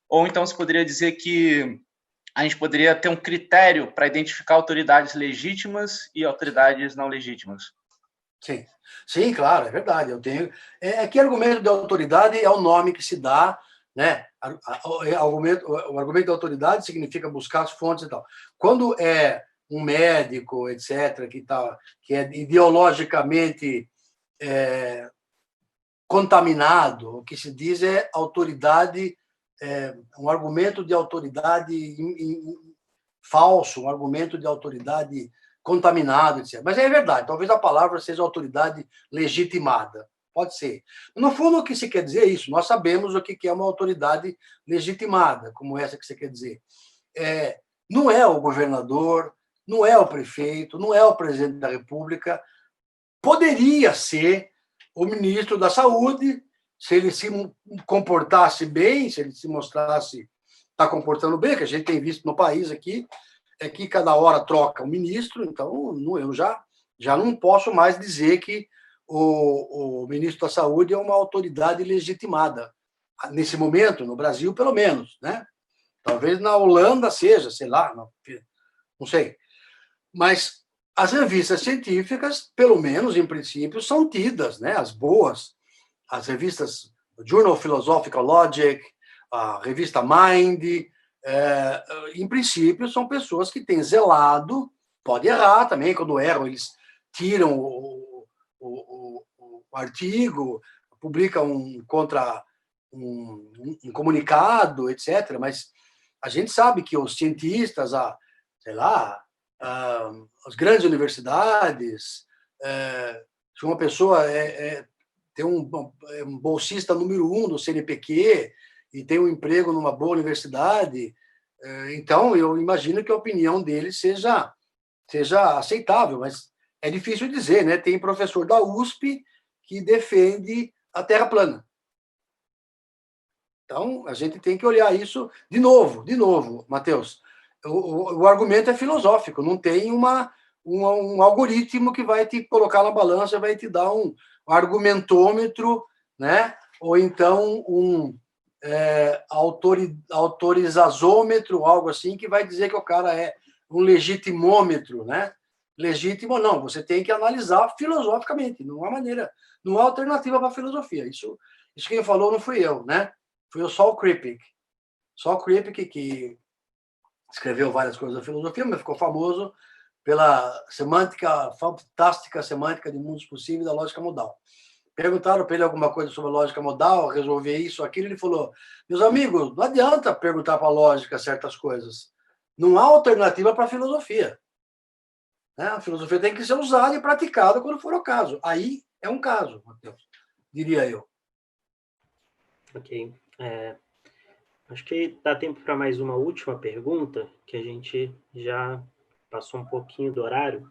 Ou então se poderia dizer que a gente poderia ter um critério para identificar autoridades legítimas e autoridades não legítimas. Sim, sim, claro, é verdade. Eu tenho. Que argumento de autoridade é o nome que se dá, né? O argumento de autoridade significa buscar as fontes e tal. Quando é um médico, etc., que é ideologicamente contaminado, o que se diz é autoridade, um argumento de autoridade falso, um argumento de autoridade contaminado, etc. Mas é verdade, talvez a palavra seja autoridade legitimada. Pode ser. No fundo, o que se quer dizer é isso. Nós sabemos o que é uma autoridade legitimada, como essa que você quer dizer. Não é o governador, não é o prefeito, não é o presidente da República. Poderia ser o ministro da Saúde, se ele se comportasse bem, se ele se mostrasse está comportando bem, que a gente tem visto no país aqui, é que cada hora troca um ministro, então eu já não posso mais dizer que o ministro da Saúde é uma autoridade legitimada. Nesse momento, no Brasil, pelo menos, né? Talvez na Holanda seja, sei lá, não sei. Mas as revistas científicas, pelo menos em princípio, são tidas, né? As boas, as revistas Journal of Philosophical Logic, a revista Mind, em princípio, são pessoas que têm zelado, pode errar também, quando erram, eles tiram o artigo, publicam um comunicado, etc. Mas a gente sabe que os cientistas, sei lá, as grandes universidades, se uma pessoa tem um bolsista número 1 do CNPq e tem um emprego numa boa universidade, então eu imagino que a opinião dele seja aceitável, mas é difícil dizer, né? Tem professor da USP que defende a Terra plana. Então, a gente tem que olhar isso de novo, Matheus. O argumento é filosófico, não tem um algoritmo que vai te colocar na balança, vai te dar um argumentômetro, né? Ou então um autorizazômetro, algo assim, que vai dizer que o cara é um legitimômetro, né? Legítimo não, você tem que analisar filosoficamente, não há maneira, não há alternativa para a filosofia. Isso quem falou não fui eu, né? Fui o Saul Kripke. Saul Kripke, que escreveu várias coisas da filosofia, mas ficou famoso pela fantástica semântica de mundos possíveis da lógica modal. Perguntaram para ele alguma coisa sobre a lógica modal, resolver isso, aquilo, ele falou: meus amigos, não adianta perguntar para a lógica certas coisas. Não há alternativa para a filosofia. Né? A filosofia tem que ser usada e praticada quando for o caso. Aí é um caso, Matheus, diria eu. Ok. Acho que dá tempo para mais uma última pergunta, que a gente já passou um pouquinho do horário,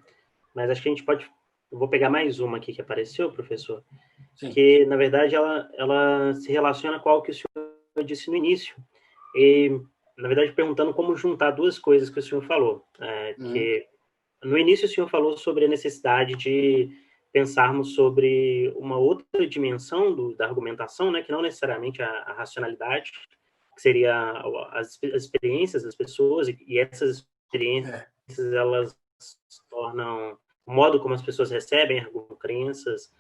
mas acho que a gente pode... Eu vou pegar mais uma aqui que apareceu, professor, Sim. Que, na verdade, ela se relaciona com algo que o senhor disse no início. E, na verdade, perguntando como juntar duas coisas que o senhor falou. Que no início o senhor falou sobre a necessidade de pensarmos sobre uma outra dimensão da argumentação, né, que não necessariamente a racionalidade, que seria as experiências das pessoas, e essas experiências, elas tornam o modo como as pessoas recebem crenças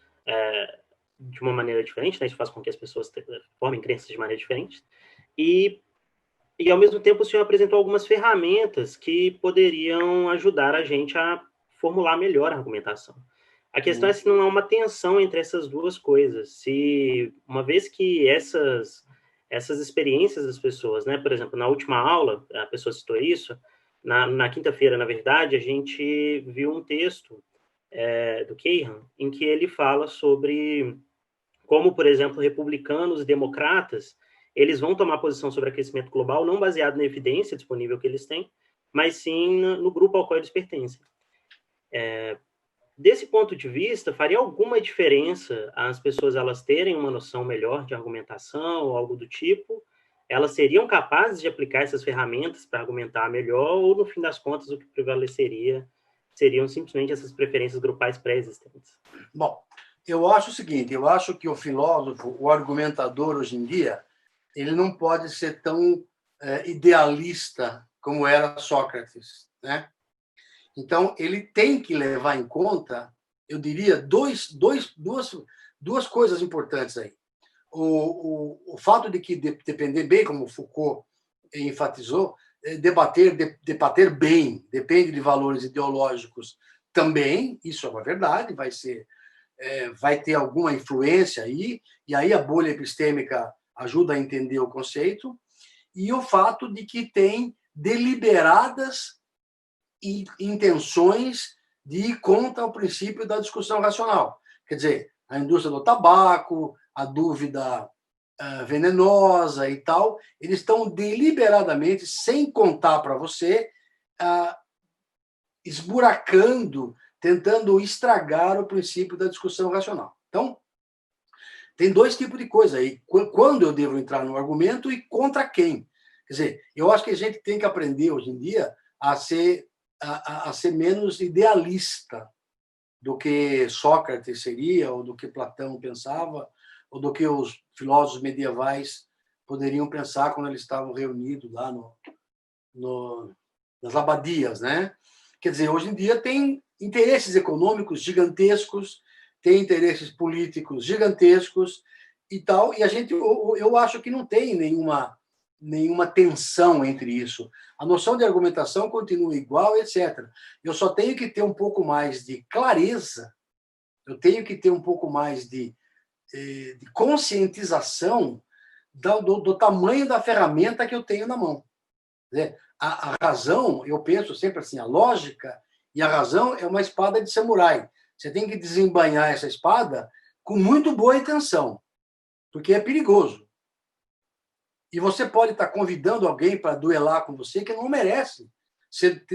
de uma maneira diferente, né? Isso faz com que as pessoas formem crenças de maneira diferente. E, ao mesmo tempo, o senhor apresentou algumas ferramentas que poderiam ajudar a gente a formular melhor a argumentação. A questão é se não há uma tensão entre essas duas coisas. Se, uma vez que essas experiências das pessoas, né? Por exemplo, na última aula, a pessoa citou isso, na quinta-feira, na verdade, a gente viu um texto do Keyhan, em que ele fala sobre como, por exemplo, republicanos e democratas, eles vão tomar posição sobre aquecimento global não baseado na evidência disponível que eles têm, mas sim no grupo ao qual eles pertencem. Desse ponto de vista, faria alguma diferença as pessoas elas terem uma noção melhor de argumentação ou algo do tipo? Elas seriam capazes de aplicar essas ferramentas para argumentar melhor ou, no fim das contas, o que prevaleceria seriam simplesmente essas preferências grupais pré-existentes? Bom, eu acho o seguinte, eu acho que o filósofo, o argumentador hoje em dia, ele não pode ser tão idealista como era Sócrates, né? Então, ele tem que levar em conta, eu diria, duas coisas importantes aí. O fato de que depender bem, como Foucault enfatizou, debater bem, depende de valores ideológicos também, isso é uma verdade, vai ter alguma influência aí, e aí a bolha epistêmica ajuda a entender o conceito, e o fato de que tem deliberadas intenções de ir contra o princípio da discussão racional. Quer dizer, a indústria do tabaco, a dúvida venenosa e tal, eles estão deliberadamente, sem contar para você, esburacando, tentando estragar o princípio da discussão racional. Então, tem dois tipos de coisa aí. Quando eu devo entrar no argumento e contra quem? Quer dizer, eu acho que a gente tem que aprender hoje em dia a ser menos idealista do que Sócrates seria, ou do que Platão pensava, ou do que os filósofos medievais poderiam pensar quando eles estavam reunidos lá nas abadias, né? Quer dizer, hoje em dia tem interesses econômicos gigantescos, tem interesses políticos gigantescos e tal, e eu acho que não tem nenhuma tensão entre isso. A noção de argumentação continua igual, etc. Eu só tenho que ter um pouco mais de clareza, eu tenho que ter um pouco mais de conscientização do tamanho da ferramenta que eu tenho na mão. A razão, eu penso sempre assim, a lógica e a razão é uma espada de samurai. Você tem que desembainhar essa espada com muito boa intenção, porque é perigoso. E você pode estar convidando alguém para duelar com você que não merece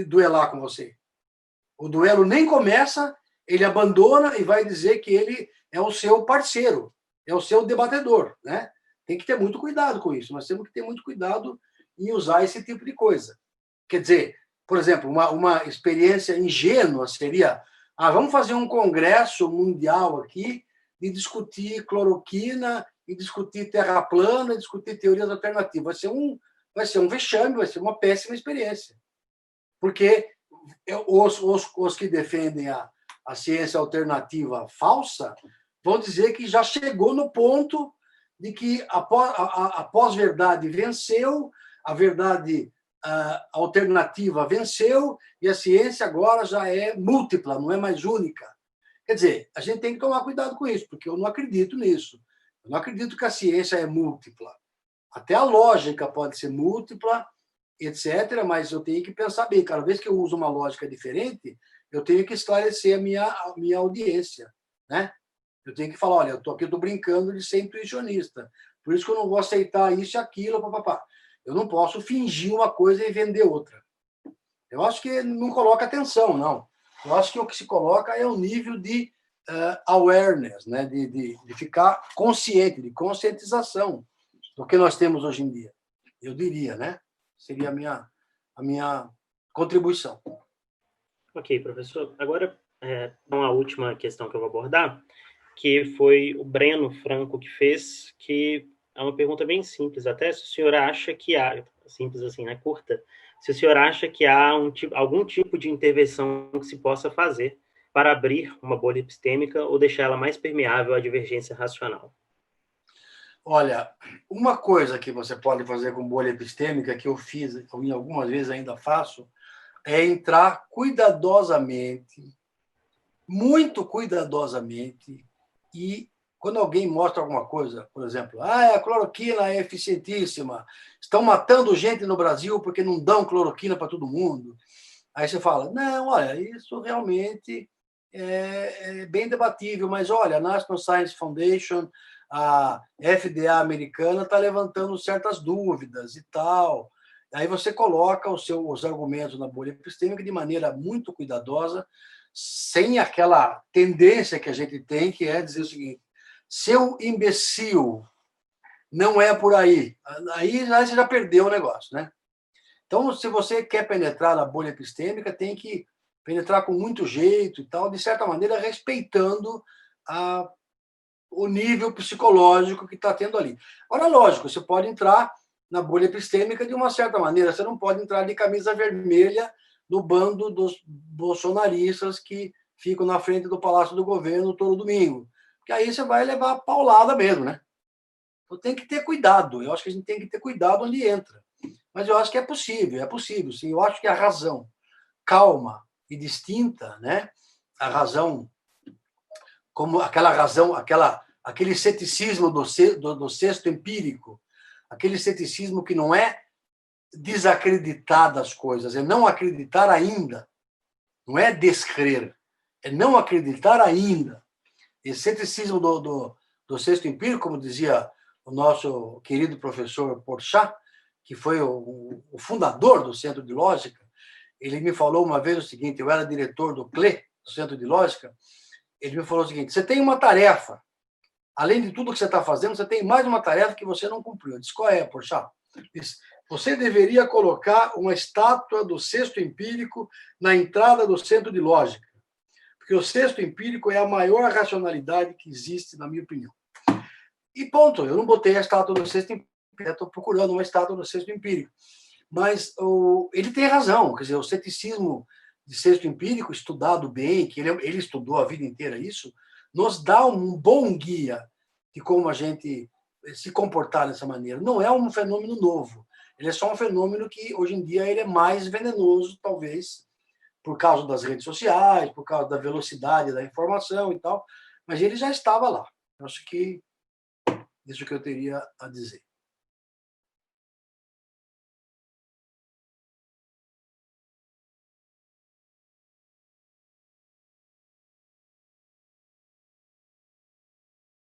duelar com você. O duelo nem começa, ele abandona e vai dizer que ele é o seu parceiro, é o seu debatedor, né? Tem que ter muito cuidado com isso. Nós temos que ter muito cuidado em usar esse tipo de coisa. Quer dizer, por exemplo, uma experiência ingênua seria: vamos fazer um congresso mundial aqui de discutir cloroquina e discutir terra plana, e discutir teorias alternativas. Vai ser um vexame, vai ser uma péssima experiência. Porque os que defendem a ciência alternativa falsa vão dizer que já chegou no ponto de que a pós-verdade venceu, a verdade alternativa venceu, e a ciência agora já é múltipla, não é mais única. Quer dizer, a gente tem que tomar cuidado com isso, porque eu não acredito nisso. Eu não acredito que a ciência é múltipla. Até a lógica pode ser múltipla, etc., mas eu tenho que pensar bem. Cada vez que eu uso uma lógica diferente, eu tenho que esclarecer a minha audiência, né? Eu tenho que falar, olha, eu estou brincando de ser intuicionista, por isso que eu não vou aceitar isso e aquilo, papapá. Eu não posso fingir uma coisa e vender outra. Eu acho que não coloca atenção, não. Eu acho que o que se coloca é o nível de awareness, né? de ficar consciente, de conscientização do que nós temos hoje em dia. Eu diria, né? Seria a minha contribuição. Ok, professor. Agora, uma última questão que eu vou abordar, que foi o Breno Franco que fez, que é uma pergunta bem simples, até se o senhor acha que há, simples assim, né, curta, se o senhor acha que há algum tipo de intervenção que se possa fazer para abrir uma bolha epistêmica ou deixar ela mais permeável à divergência racional. Olha, uma coisa que você pode fazer com bolha epistêmica, que eu fiz, e algumas vezes ainda faço, é entrar cuidadosamente muito cuidadosamente, e quando alguém mostra alguma coisa, por exemplo, a cloroquina é eficientíssima, estão matando gente no Brasil porque não dão cloroquina para todo mundo. Aí você fala, não, olha, isso realmente é bem debatível, mas olha, a National Science Foundation, a FDA americana está levantando certas dúvidas e tal. Aí você coloca os argumentos na bolha epistêmica de maneira muito cuidadosa, sem aquela tendência que a gente tem, que é dizer o seguinte, seu imbecil, não é por aí. Aí você já perdeu o negócio, né? Então, se você quer penetrar na bolha epistêmica, tem que penetrar com muito jeito e tal, de certa maneira, respeitando o nível psicológico que está tendo ali. Ora, lógico, você pode entrar na bolha epistêmica de uma certa maneira, você não pode entrar de camisa vermelha no bando dos bolsonaristas que ficam na frente do Palácio do Governo todo domingo, porque aí você vai levar paulada mesmo, né? Então tem que ter cuidado, eu acho que a gente tem que ter cuidado onde entra. Mas eu acho que é possível, sim. Eu acho que a razão calma e distinta, né? A razão, como aquela razão, aquele ceticismo do sexto empírico, aquele ceticismo que não é desacreditar das coisas, é não acreditar ainda, não é descrer, é não acreditar ainda. Esse ceticismo do sexto empírico, como dizia o nosso querido professor Porchat, que foi o fundador do Centro de Lógica, ele me falou uma vez o seguinte, eu era diretor do CLE, do Centro de Lógica, ele me falou o seguinte, você tem uma tarefa, além de tudo que você está fazendo, você tem mais uma tarefa que você não cumpriu. Eu disse, qual é, Porchat? Disse, você deveria colocar uma estátua do sexto empírico na entrada do Centro de Lógica, porque o sexto empírico é a maior racionalidade que existe, na minha opinião. E ponto, eu não botei a estátua do sexto empírico, estou procurando uma estátua do sexto empírico. Mas ele tem razão, quer dizer, o ceticismo de sexto empírico, estudado bem, que ele estudou a vida inteira isso, nos dá um bom guia de como a gente se comportar dessa maneira. Não é um fenômeno novo, ele é só um fenômeno que, hoje em dia, ele é mais venenoso, talvez, por causa das redes sociais, por causa da velocidade da informação e tal, mas ele já estava lá. Eu acho que isso que eu teria a dizer.